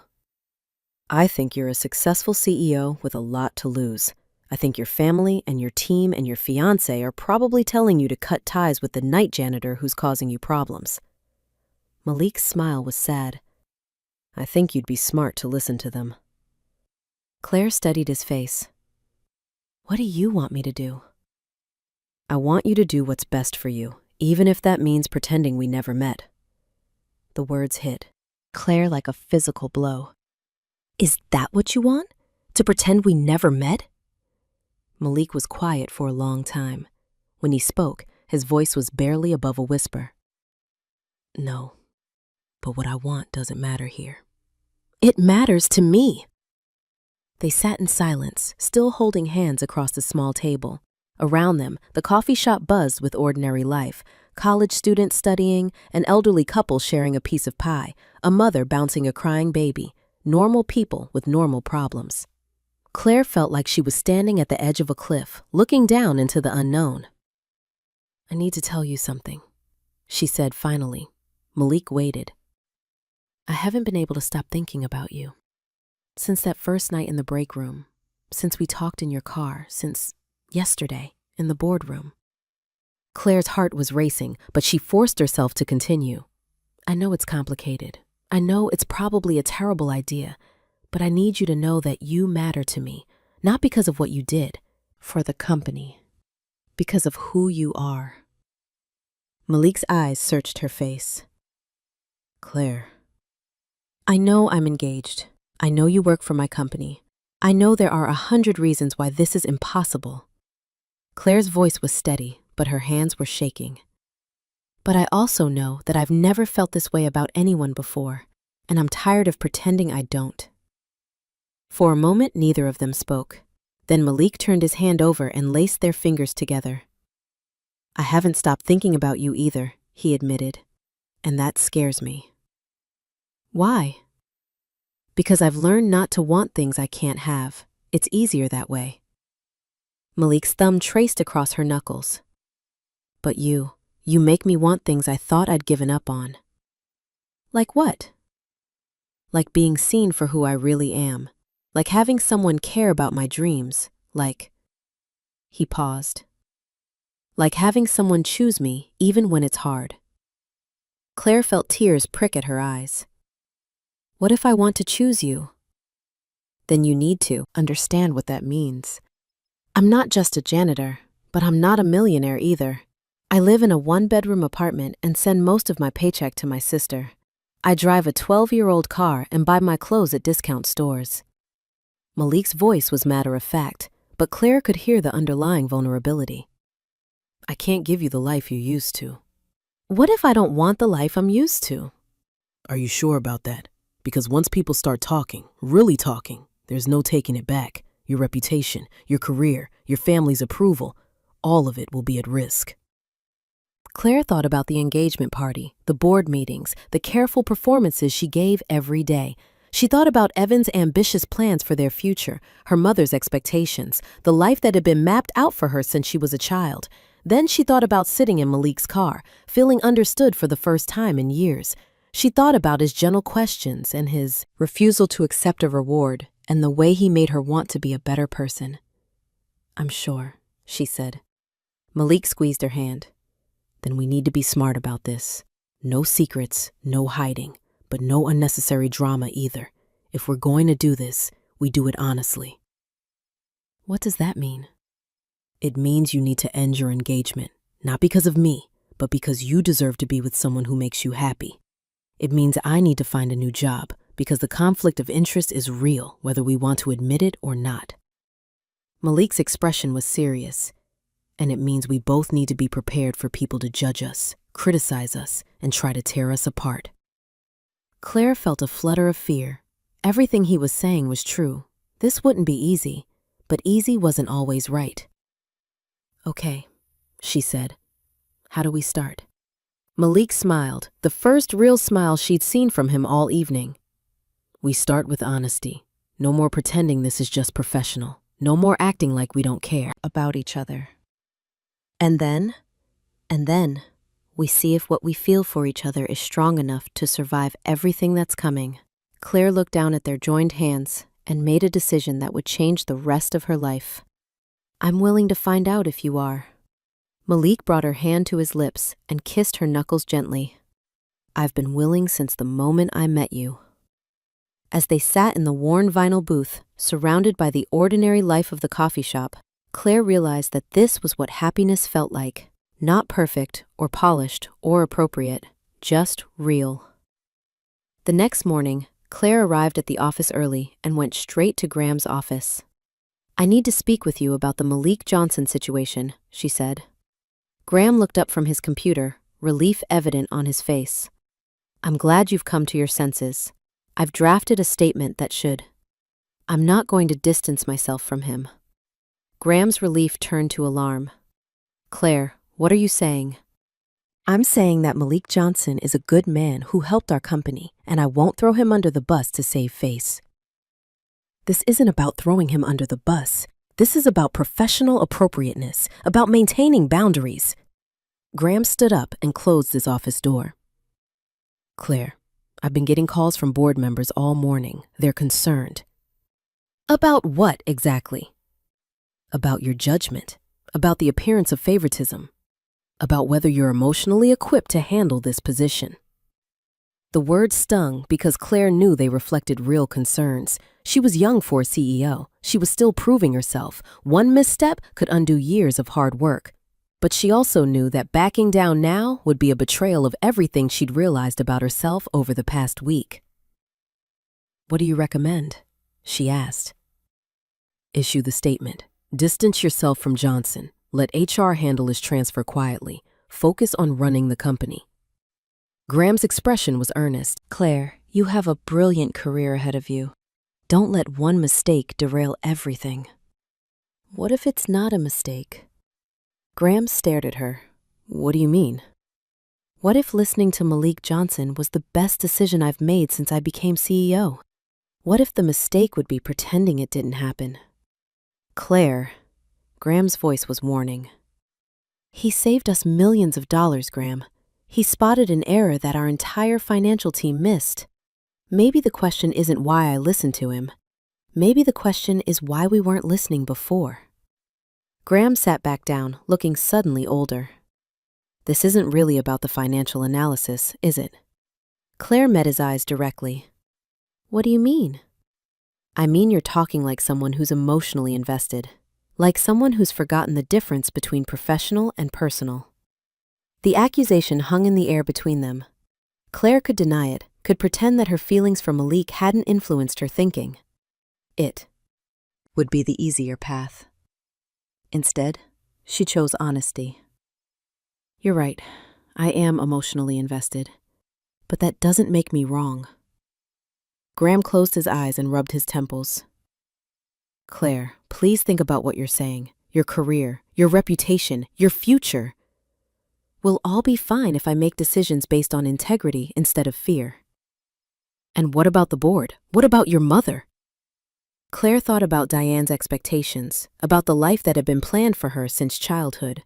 "I think you're a successful CEO with a lot to lose. I think your family and your team and your fiancé are probably telling you to cut ties with the night janitor who's causing you problems." Malik's smile was sad. "I think you'd be smart to listen to them." Claire studied his face. "What do you want me to do?" I want you to do what's best for you, even if that means pretending we never met. The words hit Claire like a physical blow. Is that what you want? To pretend we never met? Malik was quiet for a long time. When he spoke, his voice was barely above a whisper. No, but what I want doesn't matter here. It matters to me. They sat in silence, still holding hands across the small table. Around them, the coffee shop buzzed with ordinary life, college students studying, an elderly couple sharing a piece of pie, a mother bouncing a crying baby, normal people with normal problems. Claire felt like she was standing at the edge of a cliff, looking down into the unknown. I need to tell you something, she said finally. Malik waited. I haven't been able to stop thinking about you. Since that first night in the break room, since we talked in your car, since yesterday in the boardroom. Claire's heart was racing, but she forced herself to continue. I know it's complicated. I know it's probably a terrible idea, but I need you to know that you matter to me, not because of what you did, for the company, because of who you are. Malik's eyes searched her face. Claire. I know I'm engaged. I know you work for my company. I know there are 100 reasons why this is impossible. Claire's voice was steady, but her hands were shaking. But I also know that I've never felt this way about anyone before, and I'm tired of pretending I don't. For a moment, neither of them spoke. Then Malik turned his hand over and laced their fingers together. I haven't stopped thinking about you either, he admitted, and that scares me. Why? Because I've learned not to want things I can't have. It's easier that way. Malik's thumb traced across her knuckles. But you make me want things I thought I'd given up on. Like what? Like being seen for who I really am. Like having someone care about my dreams. Like... He paused. Like having someone choose me even when it's hard. Claire felt tears prick at her eyes. What if I want to choose you? Then you need to understand what that means. I'm not just a janitor, but I'm not a millionaire either. I live in a 1-bedroom apartment and send most of my paycheck to my sister. I drive a 12-year-old car and buy my clothes at discount stores. Malik's voice was matter-of-fact, but Claire could hear the underlying vulnerability. I can't give you the life you used to. What if I don't want the life I'm used to? Are you sure about that? Because once people start talking, really talking, there's no taking it back. Your reputation, your career, your family's approval, all of it will be at risk. Claire thought about the engagement party, the board meetings, the careful performances she gave every day. She thought about Evan's ambitious plans for their future, her mother's expectations, the life that had been mapped out for her since she was a child. Then she thought about sitting in Malik's car, feeling understood for the first time in years. She thought about his gentle questions and his refusal to accept a reward and the way he made her want to be a better person. I'm sure, she said. Malik squeezed her hand. Then we need to be smart about this. No secrets, no hiding, but no unnecessary drama either. If we're going to do this, we do it honestly. What does that mean? It means you need to end your engagement, not because of me, but because you deserve to be with someone who makes you happy. It means I need to find a new job because the conflict of interest is real, whether we want to admit it or not. Malik's expression was serious, and it means we both need to be prepared for people to judge us, criticize us, and try to tear us apart. Claire felt a flutter of fear. Everything he was saying was true. This wouldn't be easy, but easy wasn't always right. Okay, she said. How do we start? Malik smiled, the first real smile she'd seen from him all evening. We start with honesty. No more pretending this is just professional. No more acting like we don't care about each other. And then, we see if what we feel for each other is strong enough to survive everything that's coming. Claire looked down at their joined hands and made a decision that would change the rest of her life. I'm willing to find out if you are. Malik brought her hand to his lips and kissed her knuckles gently. I've been willing since the moment I met you. As they sat in the worn vinyl booth, surrounded by the ordinary life of the coffee shop, Claire realized that this was what happiness felt like. Not perfect or polished or appropriate, just real. The next morning, Claire arrived at the office early and went straight to Graham's office. "I need to speak with you about the Malik Johnson situation," she said. Graham looked up from his computer, relief evident on his face. "I'm glad you've come to your senses. I've drafted a statement that should. I'm not going to distance myself from him." Graham's relief turned to alarm. "Claire, what are you saying?" "I'm saying that Malik Johnson is a good man who helped our company, and I won't throw him under the bus to save face." "This isn't about throwing him under the bus. This is about professional appropriateness, about maintaining boundaries." Graham stood up and closed his office door. "Claire, I've been getting calls from board members all morning. They're concerned." "About what exactly?" "About your judgment, about the appearance of favoritism, about whether you're emotionally equipped to handle this position." The words stung because Claire knew they reflected real concerns. She was young for a CEO. She was still proving herself. One misstep could undo years of hard work. But she also knew that backing down now would be a betrayal of everything she'd realized about herself over the past week. "What do you recommend?" she asked. "Issue the statement. Distance yourself from Johnson. Let HR handle his transfer quietly. Focus on running the company." Graham's expression was earnest. "Claire, you have a brilliant career ahead of you. Don't let one mistake derail everything." "What if it's not a mistake?" Graham stared at her. "What do you mean?" "What if listening to Malik Johnson was the best decision I've made since I became CEO? What if the mistake would be pretending it didn't happen?" "Claire," Graham's voice was warning. "He saved us millions of dollars, Graham. He spotted an error that our entire financial team missed. Maybe the question isn't why I listened to him. Maybe the question is why we weren't listening before." Graham sat back down, looking suddenly older. "This isn't really about the financial analysis, is it?" Claire met his eyes directly. "What do you mean?" "I mean you're talking like someone who's emotionally invested, like someone who's forgotten the difference between professional and personal." The accusation hung in the air between them. Claire could deny it, could pretend that her feelings for Malik hadn't influenced her thinking. It would be the easier path. Instead, she chose honesty. "You're right. I am emotionally invested. But that doesn't make me wrong." Graham closed his eyes and rubbed his temples. "Claire, please think about what you're saying. Your career, your reputation, your future. We'll all be fine if I make decisions based on integrity instead of fear." "And what about the board? What about your mother?" Claire thought about Diane's expectations, about the life that had been planned for her since childhood,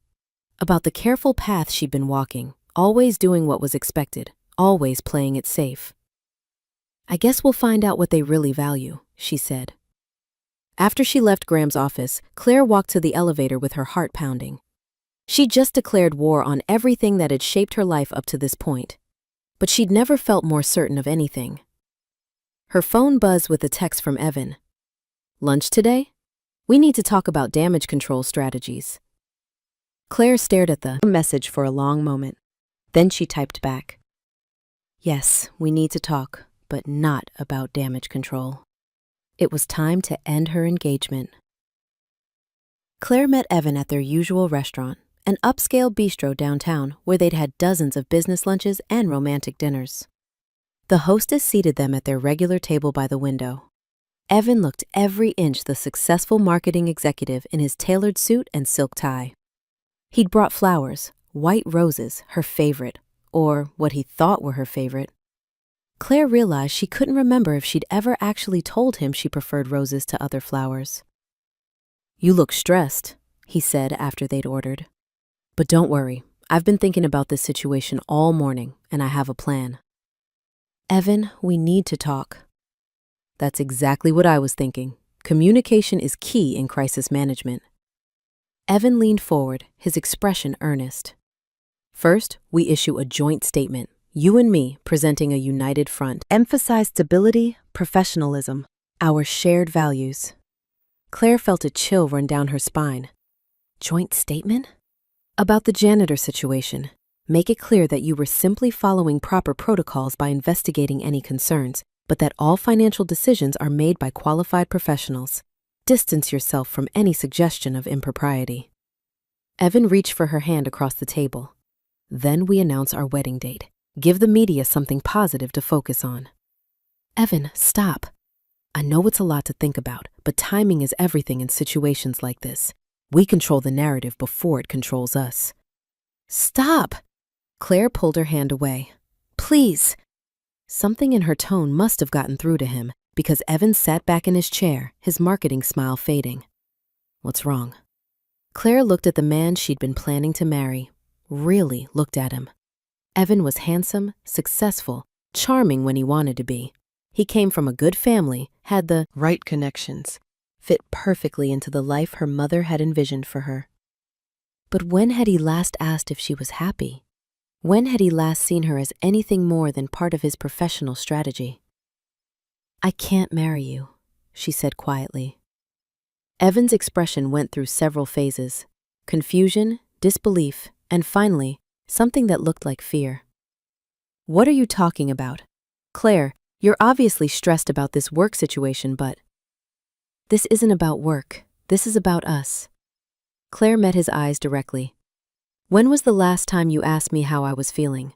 about the careful path she'd been walking, always doing what was expected, always playing it safe. "I guess we'll find out what they really value," she said. After she left Graham's office, Claire walked to the elevator with her heart pounding. She'd just declared war on everything that had shaped her life up to this point, but she'd never felt more certain of anything. Her phone buzzed with a text from Evan. "Lunch today? We need to talk about damage control strategies." Claire stared at the message for a long moment. Then she typed back, "Yes, we need to talk, but not about damage control." It was time to end her engagement. Claire met Evan at their usual restaurant, an upscale bistro downtown where they'd had dozens of business lunches and romantic dinners. The hostess seated them at their regular table by the window. Evan looked every inch the successful marketing executive in his tailored suit and silk tie. He'd brought flowers, white roses, her favorite, or what he thought were her favorite. Claire realized she couldn't remember if she'd ever actually told him she preferred roses to other flowers. "You look stressed," he said after they'd ordered. "But don't worry, I've been thinking about this situation all morning, and I have a plan." "Evan, we need to talk." "That's exactly what I was thinking. Communication is key in crisis management." Evan leaned forward, his expression earnest. "First, we issue a joint statement, you and me presenting a united front. Emphasize stability, professionalism, our shared values." Claire felt a chill run down her spine. joint statement? About the janitor situation. Make it clear that you were simply following proper protocols by investigating any concerns, but that all financial decisions are made by qualified professionals. Distance yourself from any suggestion of impropriety. Evan reached for her hand across the table. Then we announce our wedding date. Give the media something positive to focus on. Evan, stop. I know it's a lot to think about, but timing is everything in situations like this. We control the narrative before it controls us. Stop! Claire pulled her hand away. Please! Something in her tone must have gotten through to him, because Evan sat back in his chair, his marketing smile fading. What's wrong? Claire looked at the man she'd been planning to marry. Really looked at him. Evan was handsome, successful, charming when he wanted to be. He came from a good family, had the right connections, fit perfectly into the life her mother had envisioned for her. But when had he last asked if she was happy? When had he last seen her as anything more than part of his professional strategy? I can't marry you, she said quietly. Evan's expression went through several phases: confusion, disbelief, and finally, something that looked like fear. What are you talking about? Claire, you're obviously stressed about this work situation, but... This isn't about work. This is about us. Claire met his eyes directly. When was the last time you asked me how I was feeling?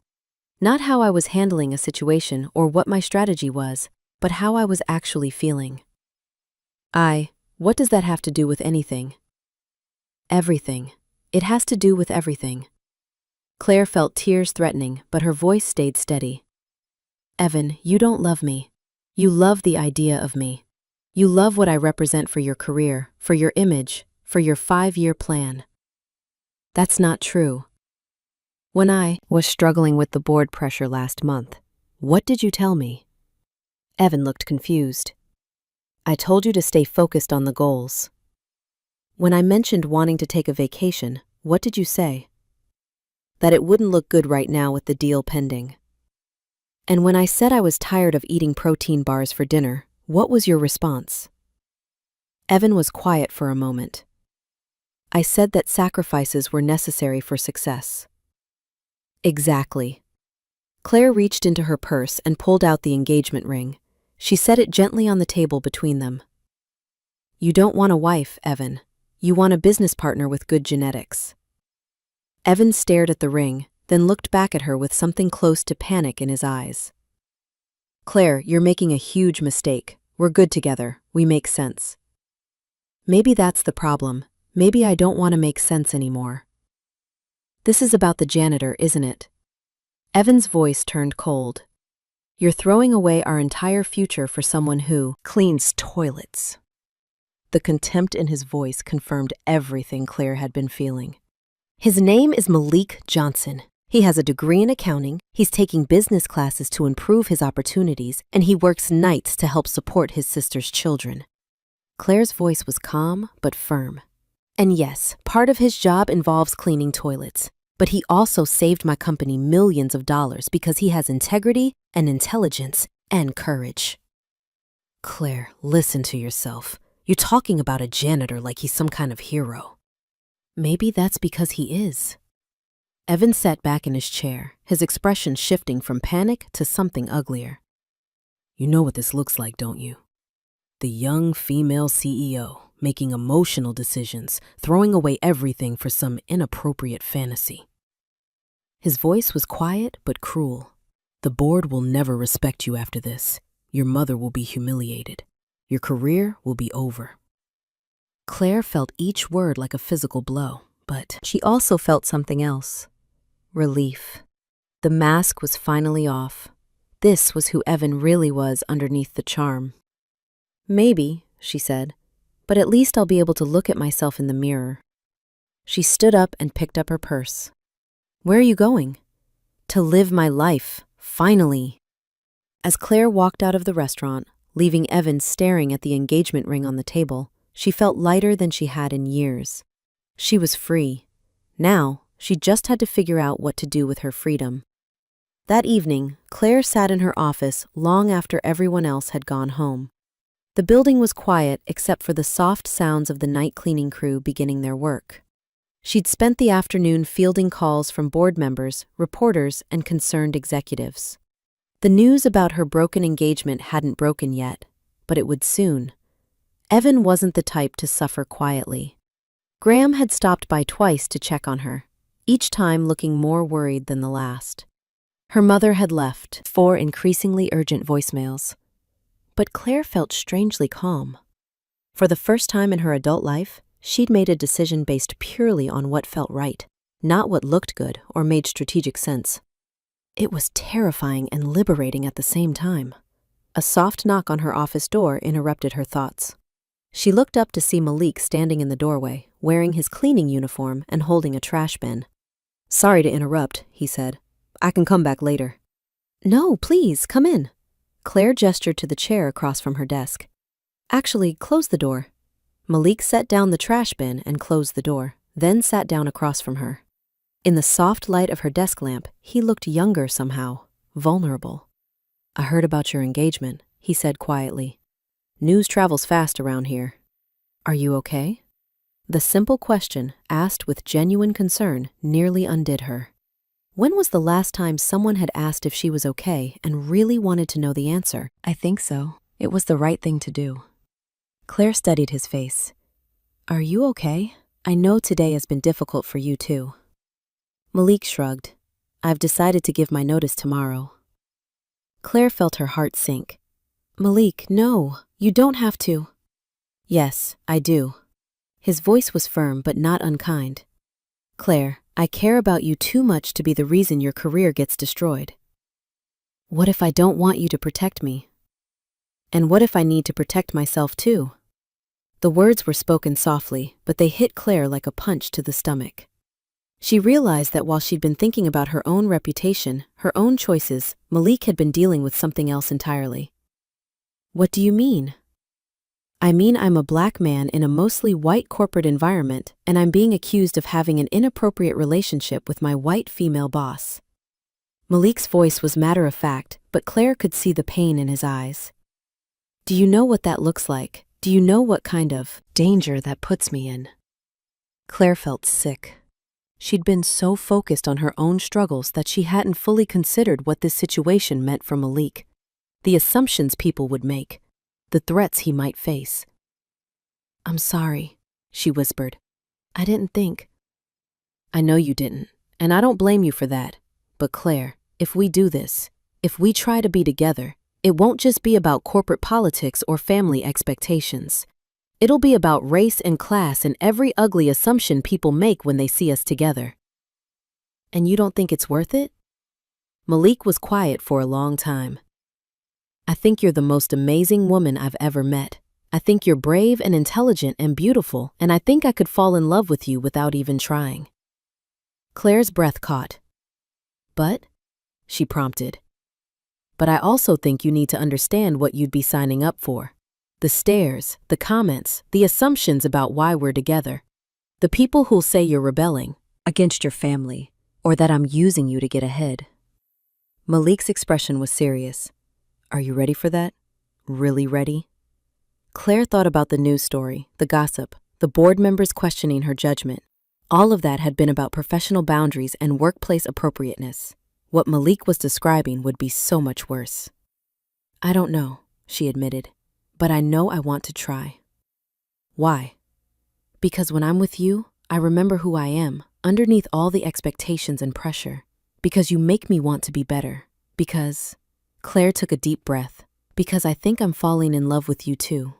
Not how I was handling a situation or what my strategy was, but how I was actually feeling. What does that have to do with anything? Everything. It has to do with everything. Claire felt tears threatening, but her voice stayed steady. Evan, you don't love me. You love the idea of me. You love what I represent for your career, for your image, for your 5-year plan. That's not true. When I was struggling with the board pressure last month, what did you tell me? Evan looked confused. I told you to stay focused on the goals. When I mentioned wanting to take a vacation, what did you say? That it wouldn't look good right now with the deal pending. And when I said I was tired of eating protein bars for dinner, what was your response? Evan was quiet for a moment. I said that sacrifices were necessary for success. Exactly. Claire reached into her purse and pulled out the engagement ring. She set it gently on the table between them. You don't want a wife, Evan. You want a business partner with good genetics. Evan stared at the ring, then looked back at her with something close to panic in his eyes. Claire, you're making a huge mistake. We're good together. We make sense. Maybe that's the problem. Maybe I don't want to make sense anymore. This is about the janitor, isn't it? Evan's voice turned cold. You're throwing away our entire future for someone who cleans toilets. The contempt in his voice confirmed everything Claire had been feeling. His name is Malik Johnson. He has a degree in accounting, he's taking business classes to improve his opportunities, and he works nights to help support his sister's children. Claire's voice was calm but firm. And yes, part of his job involves cleaning toilets, but he also saved my company millions of dollars because he has integrity and intelligence and courage. Claire, listen to yourself. You're talking about a janitor like he's some kind of hero. Maybe that's because he is. Evan sat back in his chair, his expression shifting from panic to something uglier. You know what this looks like, don't you? The young female CEO, making emotional decisions, throwing away everything for some inappropriate fantasy. His voice was quiet but cruel. The board will never respect you after this. Your mother will be humiliated. Your career will be over. Claire felt each word like a physical blow, but she also felt something else. Relief. The mask was finally off. This was who Evan really was underneath the charm. Maybe, she said, but at least I'll be able to look at myself in the mirror. She stood up and picked up her purse. Where are you going? To live my life, finally. As Claire walked out of the restaurant, leaving Evan staring at the engagement ring on the table, she felt lighter than she had in years. She was free. Now, she just had to figure out what to do with her freedom. That evening, Claire sat in her office long after everyone else had gone home. The building was quiet except for the soft sounds of the night cleaning crew beginning their work. She'd spent the afternoon fielding calls from board members, reporters, and concerned executives. The news about her broken engagement hadn't broken yet, but it would soon. Evan wasn't the type to suffer quietly. Graham had stopped by twice to check on her, each time looking more worried than the last. Her mother had left 4 increasingly urgent voicemails. But Claire felt strangely calm. For the first time in her adult life, she'd made a decision based purely on what felt right, not what looked good or made strategic sense. It was terrifying and liberating at the same time. A soft knock on her office door interrupted her thoughts. She looked up to see Malik standing in the doorway, wearing his cleaning uniform and holding a trash bin. "Sorry to interrupt," he said. "I can come back later." "No, please, come in." Claire gestured to the chair across from her desk. "Actually, close the door." Malik set down the trash bin and closed the door, then sat down across from her. In the soft light of her desk lamp, he looked younger somehow, vulnerable. "I heard about your engagement," he said quietly. "News travels fast around here. Are you okay?" The simple question, asked with genuine concern, nearly undid her. When was the last time someone had asked if she was okay and really wanted to know the answer? "I think so. It was the right thing to do." Claire studied his face. "Are you okay? I know today has been difficult for you too." Malik shrugged. "I've decided to give my notice tomorrow." Claire felt her heart sink. "Malik, no, you don't have to." "Yes, I do." His voice was firm but not unkind. "Claire, I care about you too much to be the reason your career gets destroyed." "What if I don't want you to protect me? And what if I need to protect myself too?" The words were spoken softly, but they hit Claire like a punch to the stomach. She realized that while she'd been thinking about her own reputation, her own choices, Malik had been dealing with something else entirely. "What do you mean?" "I mean I'm a black man in a mostly white corporate environment, and I'm being accused of having an inappropriate relationship with my white female boss." Malik's voice was matter-of-fact, but Claire could see the pain in his eyes. "Do you know what that looks like? Do you know what kind of danger that puts me in?" Claire felt sick. She'd been so focused on her own struggles that she hadn't fully considered what this situation meant for Malik, the assumptions people would make, the threats he might face. "I'm sorry," she whispered. "I didn't think." "I know you didn't, and I don't blame you for that. But Claire, if we do this, if we try to be together, it won't just be about corporate politics or family expectations. It'll be about race and class and every ugly assumption people make when they see us together." "And you don't think it's worth it?" Malik was quiet for a long time. "I think you're the most amazing woman I've ever met. I think you're brave and intelligent and beautiful, and I think I could fall in love with you without even trying." Claire's breath caught. "But?" she prompted. "But I also think you need to understand what you'd be signing up for. The stares, the comments, the assumptions about why we're together. The people who'll say you're rebelling against your family, or that I'm using you to get ahead." Malik's expression was serious. "Are you ready for that? Really ready?" Claire thought about the news story, the gossip, the board members questioning her judgment. All of that had been about professional boundaries and workplace appropriateness. What Malik was describing would be so much worse. "I don't know," she admitted, "but I know I want to try." "Why?" "Because when I'm with you, I remember who I am, underneath all the expectations and pressure. Because you make me want to be better. Because..." Claire took a deep breath. "Because I think I'm falling in love with you too."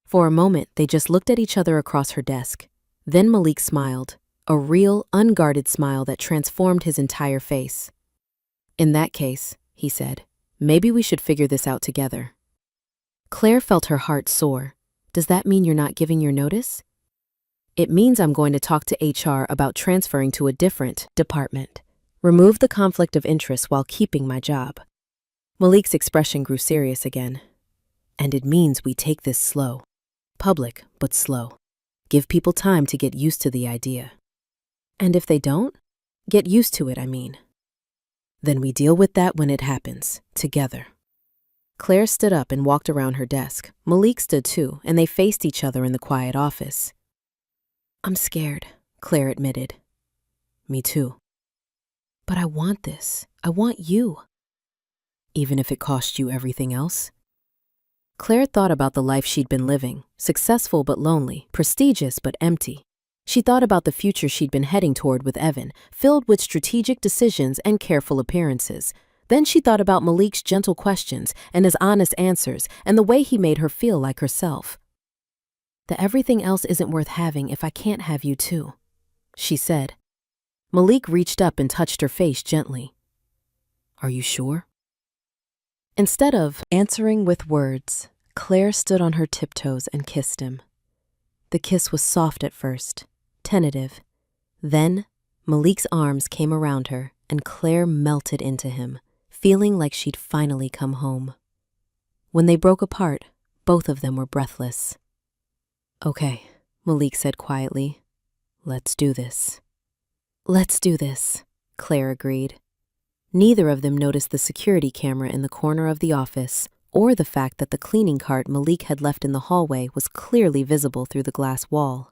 For a moment, they just looked at each other across her desk. Then Malik smiled, a real, unguarded smile that transformed his entire face. "In that case," he said, "maybe we should figure this out together." Claire felt her heart soar. "Does that mean you're not giving your notice?" "It means I'm going to talk to HR about transferring to a different department. Remove the conflict of interest while keeping my job." Malik's expression grew serious again. "And it means we take this slow. Public, but slow. Give people time to get used to the idea." "And if they don't? Get used to it, I mean." "Then we deal with that when it happens, together." Claire stood up and walked around her desk. Malik stood too, and they faced each other in the quiet office. "I'm scared," Claire admitted. Me too. But I want this. I want you. Even if it cost you everything else? Claire thought about the life she'd been living, successful but lonely, prestigious but empty. She thought about the future she'd been heading toward with Evan, filled with strategic decisions and careful appearances. Then she thought about Malik's gentle questions and his honest answers and the way he made her feel like herself. The everything else isn't worth having if I can't have you too, she said. Malik reached up and touched her face gently. Are you sure? Instead of answering with words, Claire stood on her tiptoes and kissed him. The kiss was soft at first, tentative. Then, Malik's arms came around her and Claire melted into him, feeling like she'd finally come home. When they broke apart, both of them were breathless. Okay, Malik said quietly. Let's do this. Let's do this, Claire agreed. Neither of them noticed the security camera in the corner of the office or the fact that the cleaning cart Malik had left in the hallway was clearly visible through the glass wall.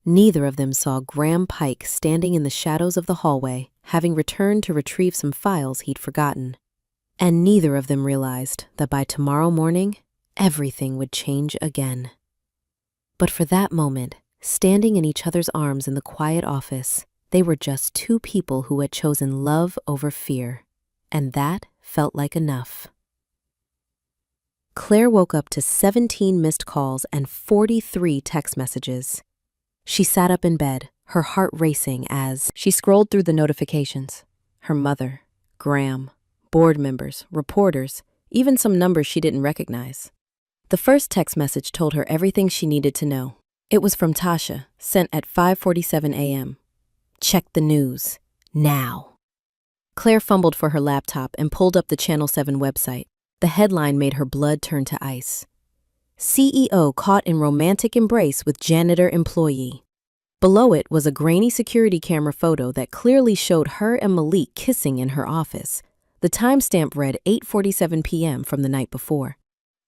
Neither of them saw Graham Pike standing in the shadows of the hallway, having returned to retrieve some files he'd forgotten. And neither of them realized that by tomorrow morning, everything would change again. But for that moment, standing in each other's arms in the quiet office, they were just two people who had chosen love over fear, and that felt like enough. Claire woke up to 17 missed calls and 43 text messages. She sat up in bed, her heart racing as she scrolled through the notifications. Her mother, Graham, board members, reporters, even some numbers she didn't recognize. The first text message told her everything she needed to know. It was from Tasha, sent at 5:47 a.m. Check the news. Now. Claire fumbled for her laptop and pulled up the Channel 7 website. The headline made her blood turn to ice. CEO caught in romantic embrace with janitor employee. Below it was a grainy security camera photo that clearly showed her and Malik kissing in her office. The timestamp read 8:47 p.m. from the night before.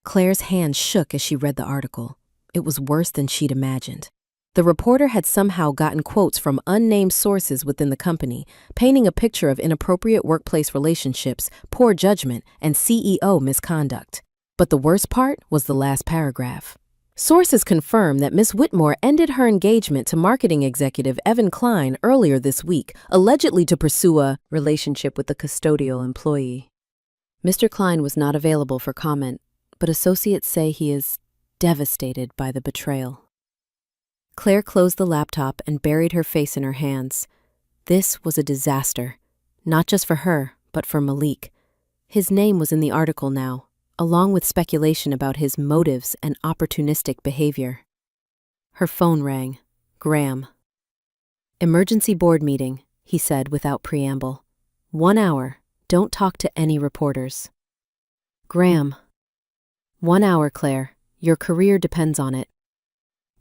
Claire's hand shook as she read the article. It was worse than she'd imagined. The reporter had somehow gotten quotes from unnamed sources within the company, painting a picture of inappropriate workplace relationships, poor judgment, and CEO misconduct. But the worst part was the last paragraph. Sources confirmed that Ms. Whitmore ended her engagement to marketing executive Evan Klein earlier this week, allegedly to pursue a relationship with the custodial employee. Mr. Klein was not available for comment, but associates say he is devastated by the betrayal. Claire closed the laptop and buried her face in her hands. This was a disaster, not just for her, but for Malik. His name was in the article now, along with speculation about his motives and opportunistic behavior. Her phone rang. Graham. Emergency board meeting, he said without preamble. 1 hour. Don't talk to any reporters. Graham. 1 hour, Claire. Your career depends on it.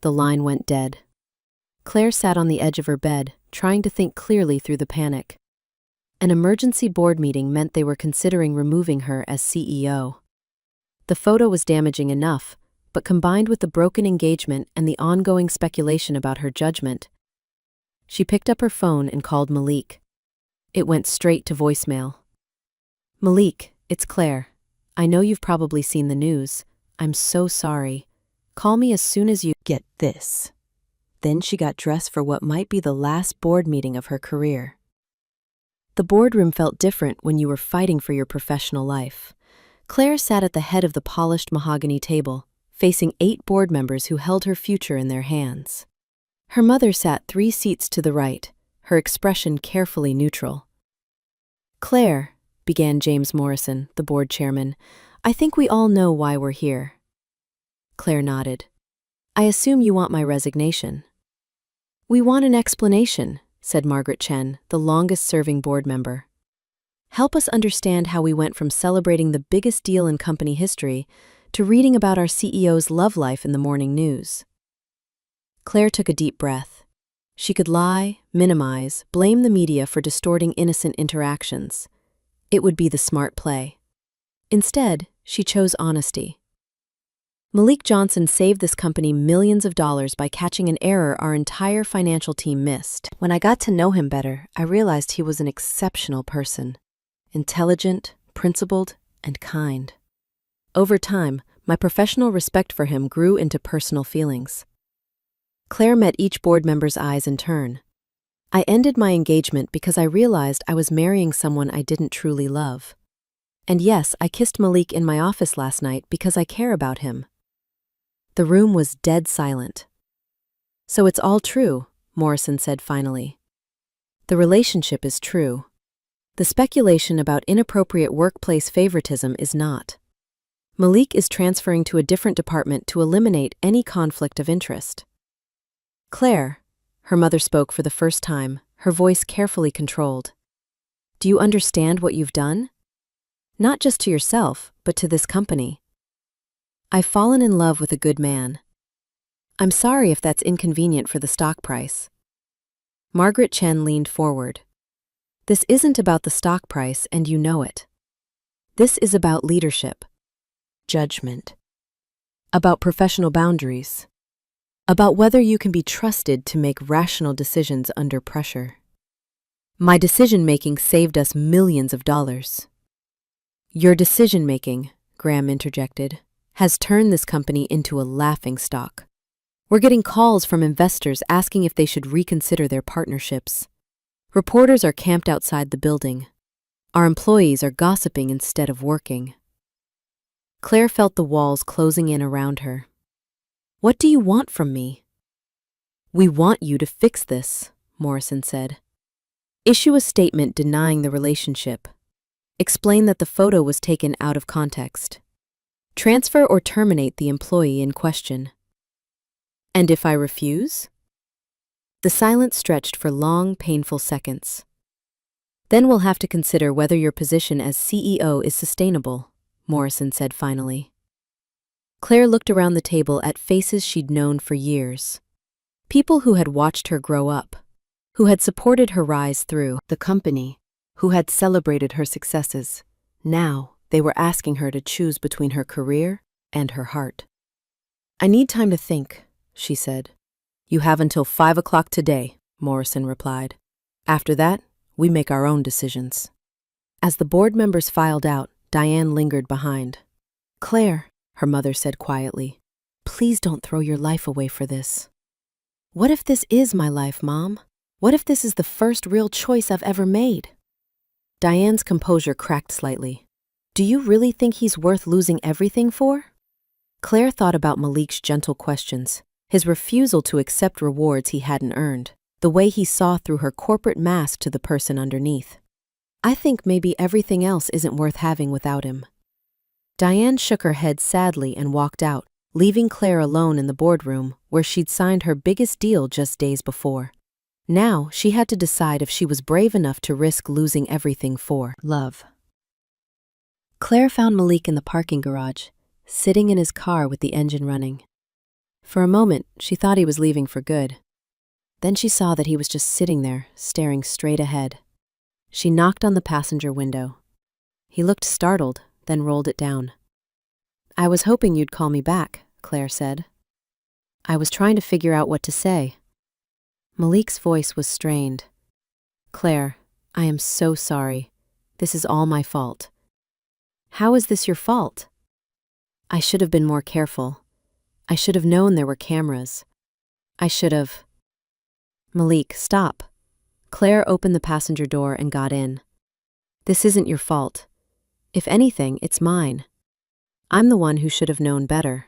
The line went dead. Claire sat on the edge of her bed, trying to think clearly through the panic. An emergency board meeting meant they were considering removing her as CEO. The photo was damaging enough, but combined with the broken engagement and the ongoing speculation about her judgment, she picked up her phone and called Malik. It went straight to voicemail. Malik, it's Claire. I know you've probably seen the news. I'm so sorry. Call me as soon as you get this. Then she got dressed for what might be the last board meeting of her career. The boardroom felt different when you were fighting for your professional life. Claire sat at the head of the polished mahogany table, facing 8 board members who held her future in their hands. Her mother sat 3 seats to the right, her expression carefully neutral. Claire, began James Morrison, the board chairman, I think we all know why we're here. Claire nodded. I assume you want my resignation. We want an explanation, said Margaret Chen, the longest-serving board member. Help us understand how we went from celebrating the biggest deal in company history to reading about our CEO's love life in the morning news. Claire took a deep breath. She could lie, minimize, blame the media for distorting innocent interactions. It would be the smart play. Instead, she chose honesty. Malik Johnson saved this company millions of dollars by catching an error our entire financial team missed. When I got to know him better, I realized he was an exceptional person. Intelligent, principled, and kind. Over time, my professional respect for him grew into personal feelings. Claire met each board member's eyes in turn. I ended my engagement because I realized I was marrying someone I didn't truly love. And yes, I kissed Malik in my office last night because I care about him. The room was dead silent. So it's all true, Morrison said finally. The relationship is true. The speculation about inappropriate workplace favoritism is not. Malik is transferring to a different department to eliminate any conflict of interest. Claire, her mother spoke for the first time, her voice carefully controlled. Do you understand what you've done? Not just to yourself, but to this company. I've fallen in love with a good man. I'm sorry if that's inconvenient for the stock price. Margaret Chen leaned forward. This isn't about the stock price, and you know it. This is about leadership, judgment, about professional boundaries, about whether you can be trusted to make rational decisions under pressure. My decision-making saved us millions of dollars. Your decision-making, Graham interjected, has turned this company into a laughingstock. We're getting calls from investors asking if they should reconsider their partnerships. Reporters are camped outside the building. Our employees are gossiping instead of working. Claire felt the walls closing in around her. What do you want from me? We want you to fix this, Morrison said. Issue a statement denying the relationship. Explain that the photo was taken out of context. Transfer or terminate the employee in question. And if I refuse? The silence stretched for long, painful seconds. Then we'll have to consider whether your position as CEO is sustainable, Morrison said finally. Claire looked around the table at faces she'd known for years. People who had watched her grow up, who had supported her rise through the company, who had celebrated her successes. Now, they were asking her to choose between her career and her heart. I need time to think, she said. You have until 5 o'clock today, Morrison replied. After that, we make our own decisions. As the board members filed out, Diane lingered behind. Claire, her mother said quietly, please don't throw your life away for this. What if this is my life, Mom? What if this is the first real choice I've ever made? Diane's composure cracked slightly. Do you really think he's worth losing everything for? Claire thought about Malik's gentle questions, his refusal to accept rewards he hadn't earned, the way he saw through her corporate mask to the person underneath. I think maybe everything else isn't worth having without him. Diane shook her head sadly and walked out, leaving Claire alone in the boardroom where she'd signed her biggest deal just days before. Now she had to decide if she was brave enough to risk losing everything for love. Claire found Malik in the parking garage, sitting in his car with the engine running. For a moment, she thought he was leaving for good. Then she saw that he was just sitting there, staring straight ahead. She knocked on the passenger window. He looked startled, then rolled it down. I was hoping you'd call me back, Claire said. I was trying to figure out what to say. Malik's voice was strained. Claire, I am so sorry. This is all my fault. How is this your fault? I should have been more careful. I should have known there were cameras. I should have... Malik, stop. Claire opened the passenger door and got in. This isn't your fault. If anything, it's mine. I'm the one who should have known better.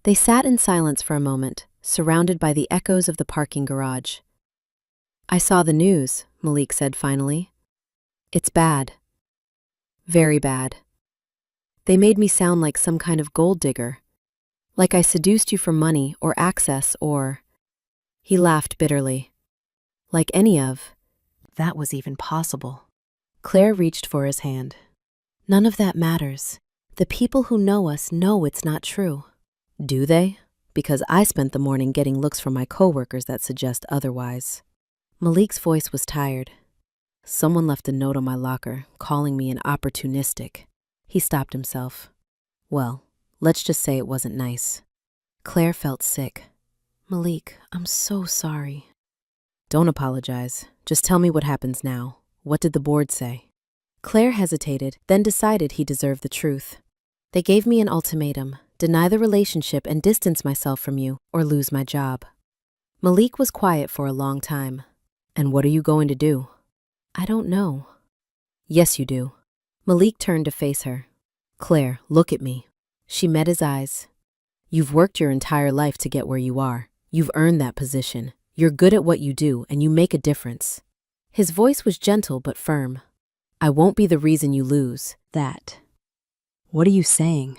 They sat in silence for a moment, surrounded by the echoes of the parking garage. I saw the news, Malik said finally. It's bad. Very bad. They made me sound like some kind of gold digger. Like I seduced you for money or access or... He laughed bitterly. Like any of... That was even possible. Claire reached for his hand. None of that matters. The people who know us know it's not true. Do they? Because I spent the morning getting looks from my coworkers that suggest otherwise. Malik's voice was tired. Someone left a note on my locker, calling me an opportunistic. He stopped himself. Well, Let's just say it wasn't nice. Claire felt sick. Malik, I'm so sorry. Don't apologize. Just tell me what happens now. What did the board say? Claire hesitated, then decided he deserved the truth. They gave me an ultimatum: deny the relationship and distance myself from you, or lose my job. Malik was quiet for a long time. And what are you going to do? I don't know. Yes, you do. Malik turned to face her. Claire, look at me. She met his eyes. You've worked your entire life to get where you are. You've earned that position. You're good at what you do, and you make a difference. His voice was gentle but firm. I won't be the reason you lose that. What are you saying?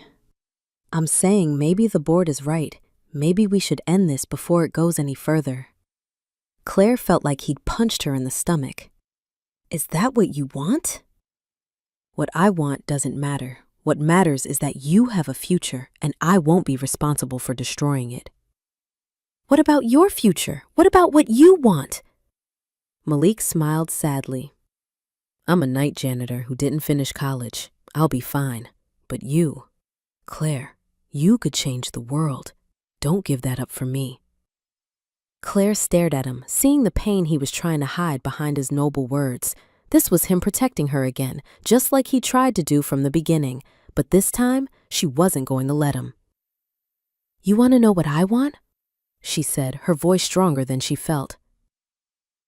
I'm saying maybe the board is right. Maybe we should end this before it goes any further. Claire felt like he'd punched her in the stomach. Is that what you want? What I want doesn't matter. What matters is that you have a future, and I won't be responsible for destroying it. What about your future? What about what you want? Malik smiled sadly. I'm a night janitor who didn't finish college. I'll be fine. But you, Claire, you could change the world. Don't give that up for me. Claire stared at him, seeing the pain he was trying to hide behind his noble words. This was him protecting her again, just like he tried to do from the beginning. But this time, she wasn't going to let him. You want to know what I want? She said, her voice stronger than she felt.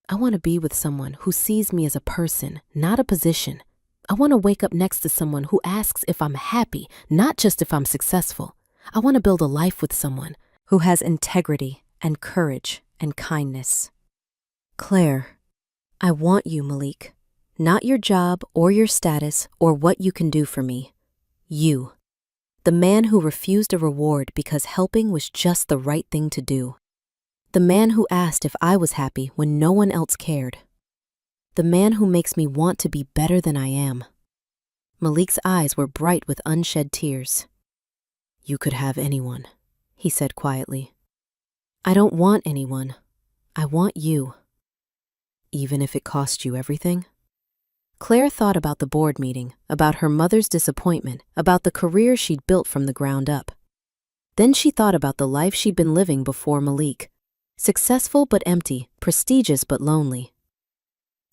I want to be with someone who sees me as a person, not a position. I want to wake up next to someone who asks if I'm happy, not just if I'm successful. I want to build a life with someone who has integrity and courage and kindness. Claire, I want you, Malik. Not your job or your status or what you can do for me. You. The man who refused a reward because helping was just the right thing to do. The man who asked if I was happy when no one else cared. The man who makes me want to be better than I am. Malik's eyes were bright with unshed tears. You could have anyone, he said quietly. I don't want anyone. I want you. Even if it cost you everything? Claire thought about the board meeting, about her mother's disappointment, about the career she'd built from the ground up. Then she thought about the life she'd been living before Malik. Successful but empty, prestigious but lonely.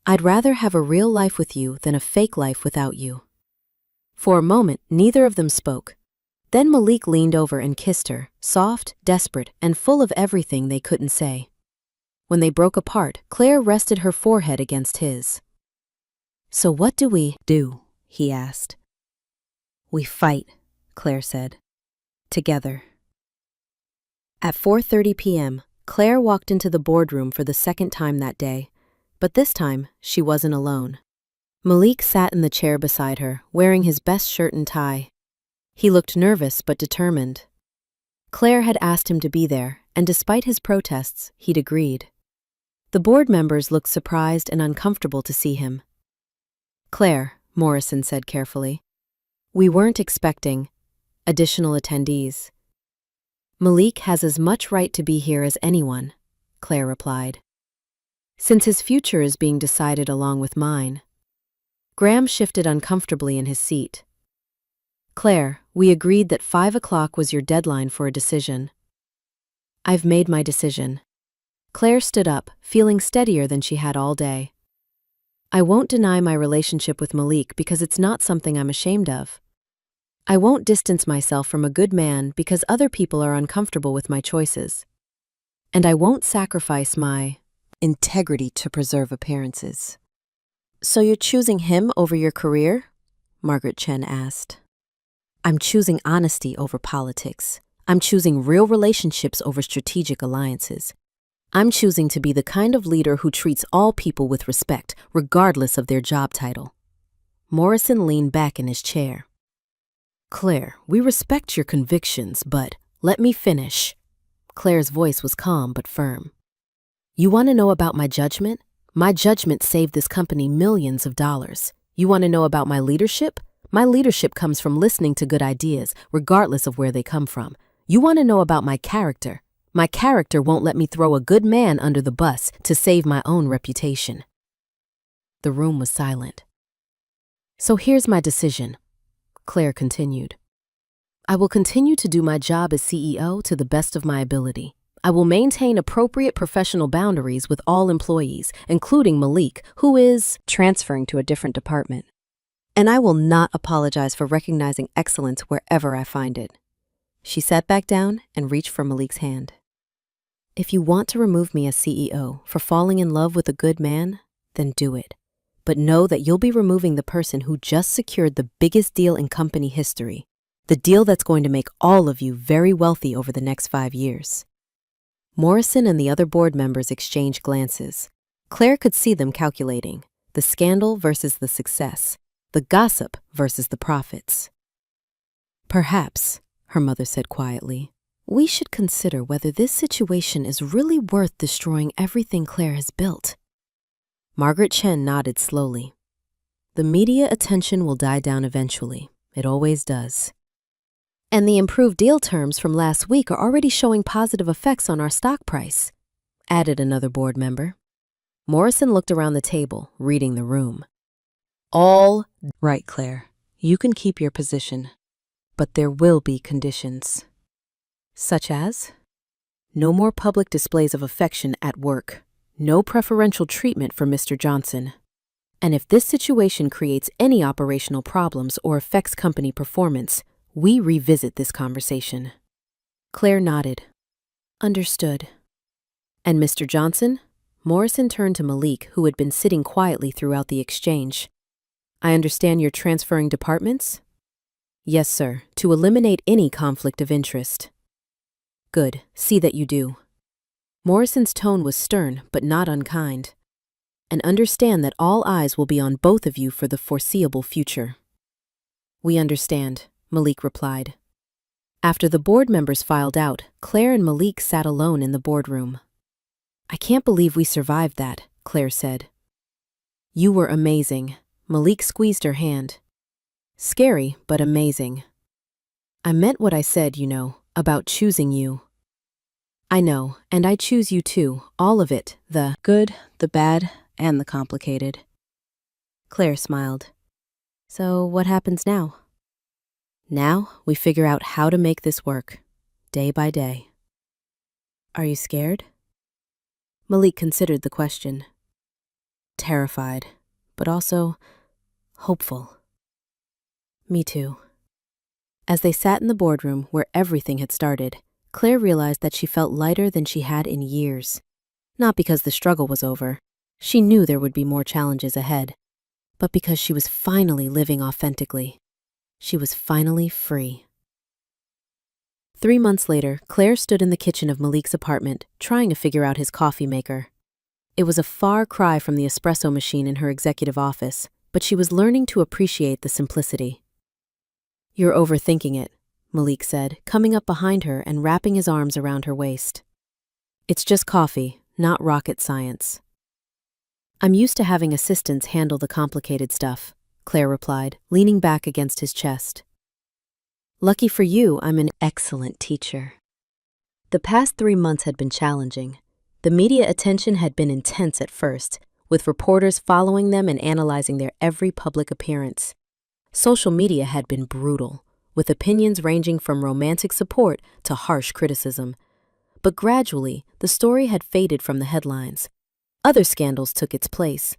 I'd rather have a real life with you than a fake life without you. For a moment, neither of them spoke. Then Malik leaned over and kissed her, soft, desperate, and full of everything they couldn't say. When they broke apart, Claire rested her forehead against his. So what do we do? He asked. We fight, Claire said. Together. At 4:30 p.m., Claire walked into the boardroom for the second time that day, but this time she wasn't alone. Malik sat in the chair beside her, wearing his best shirt and tie. He looked nervous but determined. Claire had asked him to be there, and despite his protests, he'd agreed. The board members looked surprised and uncomfortable to see him. Claire, Morrison said carefully, we weren't expecting additional attendees. Malik has as much right to be here as anyone, Claire replied. Since his future is being decided along with mine. Graham shifted uncomfortably in his seat. Claire, we agreed that 5 o'clock was your deadline for a decision. I've made my decision. Claire stood up, feeling steadier than she had all day. I won't deny my relationship with Malik because it's not something I'm ashamed of. I won't distance myself from a good man because other people are uncomfortable with my choices. And I won't sacrifice my integrity to preserve appearances. So you're choosing him over your career? Margaret Chen asked. I'm choosing honesty over politics. I'm choosing real relationships over strategic alliances. I'm choosing to be the kind of leader who treats all people with respect, regardless of their job title. Morrison leaned back in his chair. Claire, we respect your convictions, but let me finish. Claire's voice was calm but firm. You want to know about my judgment? My judgment saved this company millions of dollars. You want to know about my leadership? My leadership comes from listening to good ideas, regardless of where they come from. You want to know about my character? My character won't let me throw a good man under the bus to save my own reputation. The room was silent. So here's my decision, Claire continued. I will continue to do my job as CEO to the best of my ability. I will maintain appropriate professional boundaries with all employees, including Malik, who is transferring to a different department. And I will not apologize for recognizing excellence wherever I find it. She sat back down and reached for Malik's hand. If you want to remove me as CEO for falling in love with a good man, then do it. But know that you'll be removing the person who just secured the biggest deal in company history, the deal that's going to make all of you very wealthy over the next 5 years. Morrison and the other board members exchanged glances. Claire could see them calculating the scandal versus the success, the gossip versus the profits. Perhaps, her mother said quietly, we should consider whether this situation is really worth destroying everything Claire has built. Margaret Chen nodded slowly. The media attention will die down eventually. It always does. And the improved deal terms from last week are already showing positive effects on our stock price, added another board member. Morrison looked around the table, reading the room. All right, Claire. You can keep your position, but there will be conditions. Such as? No more public displays of affection at work. No preferential treatment for Mr. Johnson. And if this situation creates any operational problems or affects company performance, we revisit this conversation. Claire nodded. Understood. And Mr. Johnson? Morrison turned to Malik, who had been sitting quietly throughout the exchange. I understand you're transferring departments? Yes, sir, to eliminate any conflict of interest. Good, see that you do. Morrison's tone was stern, but not unkind. And understand that all eyes will be on both of you for the foreseeable future. We understand, Malik replied. After the board members filed out, Claire and Malik sat alone in the boardroom. I can't believe we survived that, Claire said. You were amazing. Malik squeezed her hand. Scary, but amazing. I meant what I said, about choosing you. I know, and I choose you too, all of it, the good, the bad, and the complicated. Claire smiled. So what happens now? Now we figure out how to make this work, day by day. Are you scared? Malik considered the question. Terrified, but also hopeful. Me too. As they sat in the boardroom where everything had started, Claire realized that she felt lighter than she had in years. Not because the struggle was over. She knew there would be more challenges ahead. But because she was finally living authentically. She was finally free. 3 months later, Claire stood in the kitchen of Malik's apartment, trying to figure out his coffee maker. It was a far cry from the espresso machine in her executive office, but she was learning to appreciate the simplicity. You're overthinking it, Malik said, coming up behind her and wrapping his arms around her waist. It's just coffee, not rocket science. I'm used to having assistants handle the complicated stuff, Claire replied, leaning back against his chest. Lucky for you, I'm an excellent teacher. The past 3 months had been challenging. The media attention had been intense at first, with reporters following them and analyzing their every public appearance. Social media had been brutal, with opinions ranging from romantic support to harsh criticism. But gradually, the story had faded from the headlines. Other scandals took its place.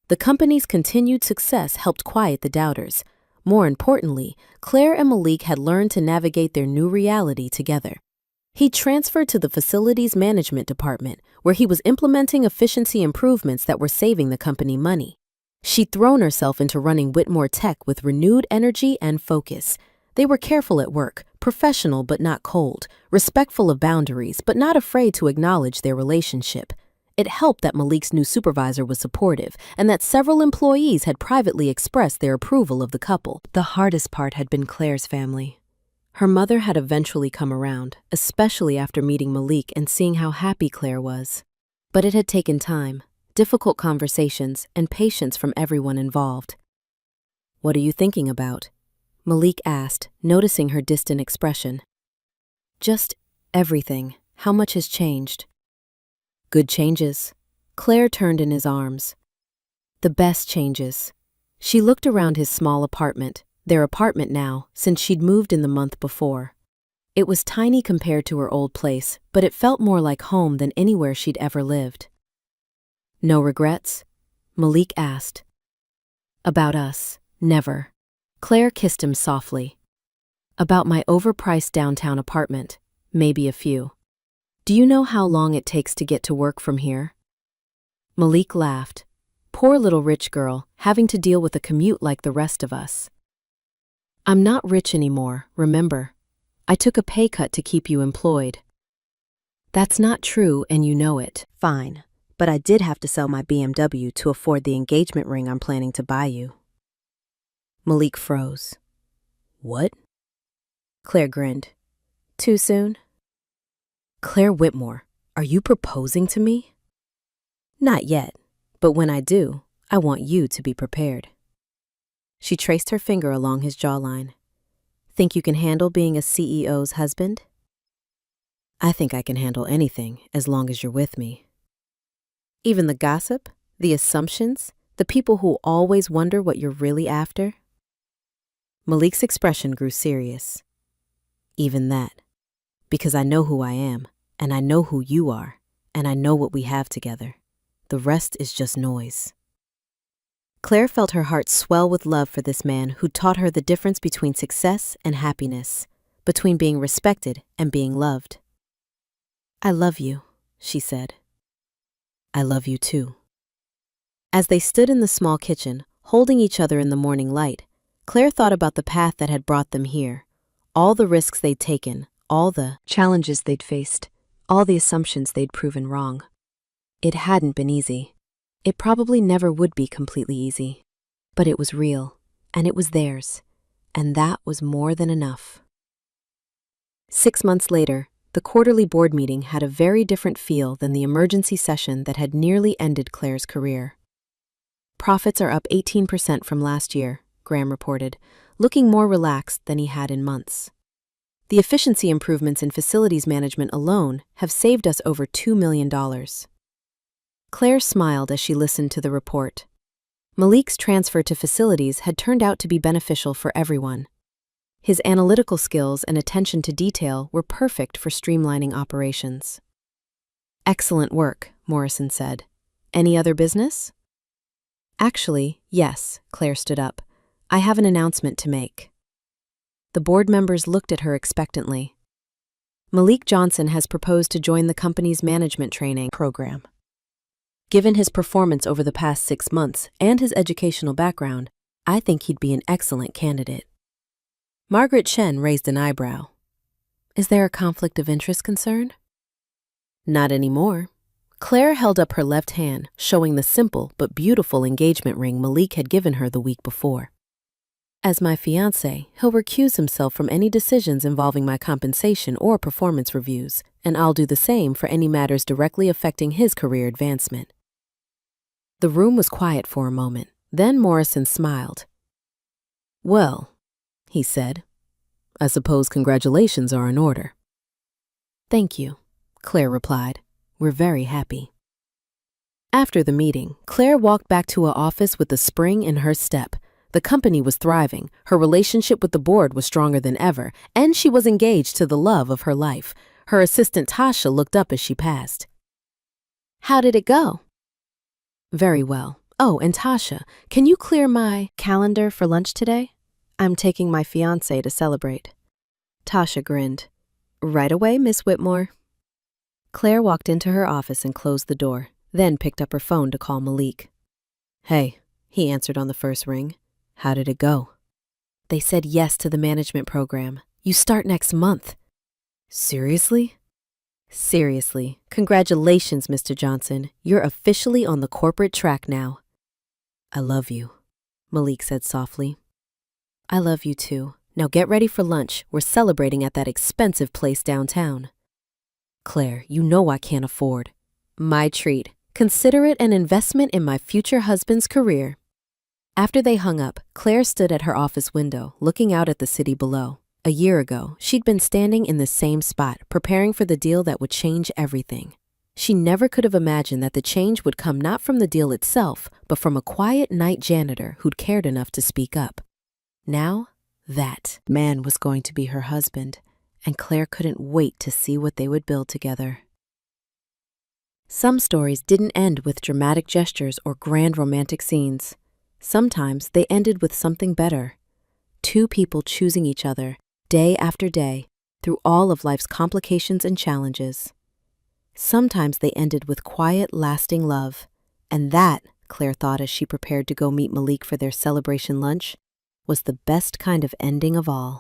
The company's continued success helped quiet the doubters. More importantly, Claire and Malik had learned to navigate their new reality together. He transferred to the facilities management department, where he was implementing efficiency improvements that were saving the company money. She'd thrown herself into running Whitmore Tech with renewed energy and focus. They were careful at work, professional but not cold, respectful of boundaries but not afraid to acknowledge their relationship. It helped that Malik's new supervisor was supportive and that several employees had privately expressed their approval of the couple. The hardest part had been Claire's family. Her mother had eventually come around, especially after meeting Malik and seeing how happy Claire was. But it had taken time, difficult conversations, and patience from everyone involved. What are you thinking about? Malik asked, noticing her distant expression. Just everything. How much has changed? Good changes. Claire turned in his arms. The best changes. She looked around his small apartment, their apartment now, since she'd moved in the month before. It was tiny compared to her old place, but it felt more like home than anywhere she'd ever lived. No regrets? Malik asked. About us, never. Claire kissed him softly. About my overpriced downtown apartment, maybe a few. Do you know how long it takes to get to work from here? Malik laughed. Poor little rich girl, having to deal with a commute like the rest of us. I'm not rich anymore, remember? I took a pay cut to keep you employed. That's not true, and you know it. Fine, but I did have to sell my BMW to afford the engagement ring I'm planning to buy you. Malik froze. What? Claire grinned. Too soon? Claire Whitmore, are you proposing to me? Not yet, but when I do, I want you to be prepared. She traced her finger along his jawline. Think you can handle being a CEO's husband? I think I can handle anything as long as you're with me. Even the gossip, the assumptions, the people who always wonder what you're really after? Malik's expression grew serious. Even that. Because I know who I am, and I know who you are, and I know what we have together. The rest is just noise. Claire felt her heart swell with love for this man who taught her the difference between success and happiness, between being respected and being loved. I love you, she said. I love you too. As they stood in the small kitchen, holding each other in the morning light, Claire thought about the path that had brought them here, all the risks they'd taken, all the challenges they'd faced, all the assumptions they'd proven wrong. It hadn't been easy. It probably never would be completely easy. But it was real, and it was theirs, and that was more than enough. 6 months later, the quarterly board meeting had a very different feel than the emergency session that had nearly ended Claire's career. Profits are up 18% from last year, Graham reported, looking more relaxed than he had in months. The efficiency improvements in facilities management alone have saved us over $2 million. Claire smiled as she listened to the report. Malik's transfer to facilities had turned out to be beneficial for everyone. His analytical skills and attention to detail were perfect for streamlining operations. Excellent work, Morrison said. Any other business? Actually, yes, Claire stood up. I have an announcement to make. The board members looked at her expectantly. Malik Johnson has proposed to join the company's management training program. Given his performance over the past 6 months and his educational background, I think he'd be an excellent candidate. Margaret Chen raised an eyebrow. Is there a conflict of interest concern? Not anymore. Claire held up her left hand, showing the simple but beautiful engagement ring Malik had given her the week before. As my fiancé, he'll recuse himself from any decisions involving my compensation or performance reviews, and I'll do the same for any matters directly affecting his career advancement. The room was quiet for a moment. Then Morrison smiled. Well, he said, I suppose congratulations are in order. Thank you, Claire replied. We're very happy. After the meeting, Claire walked back to her office with a spring in her step. The company was thriving, her relationship with the board was stronger than ever, and she was engaged to the love of her life. Her assistant Tasha looked up as she passed. How did it go? Very well. Oh, and Tasha, can you clear my calendar for lunch today? I'm taking my fiancé to celebrate. Tasha grinned. Right away, Miss Whitmore. Claire walked into her office and closed the door, then picked up her phone to call Malik. Hey, he answered on the first ring. How did it go? They said yes to the management program. You start next month. Seriously? Seriously. Congratulations, Mr. Johnson. You're officially on the corporate track now. I love you, Malik said softly. I love you too. Now get ready for lunch. We're celebrating at that expensive place downtown. Claire, you know I can't afford. My treat. Consider it an investment in my future husband's career. After they hung up, Claire stood at her office window, looking out at the city below. A year ago, she'd been standing in the same spot, preparing for the deal that would change everything. She never could have imagined that the change would come not from the deal itself, but from a quiet night janitor who'd cared enough to speak up. Now, That man was going to be her husband, and Claire couldn't wait to see what they would build together. Some stories didn't end with dramatic gestures or grand romantic scenes. Sometimes they ended with something better. Two people choosing each other, day after day, through all of life's complications and challenges. Sometimes they ended with quiet, lasting love, and that, Claire thought as she prepared to go meet Malik for their celebration lunch, was the best kind of ending of all.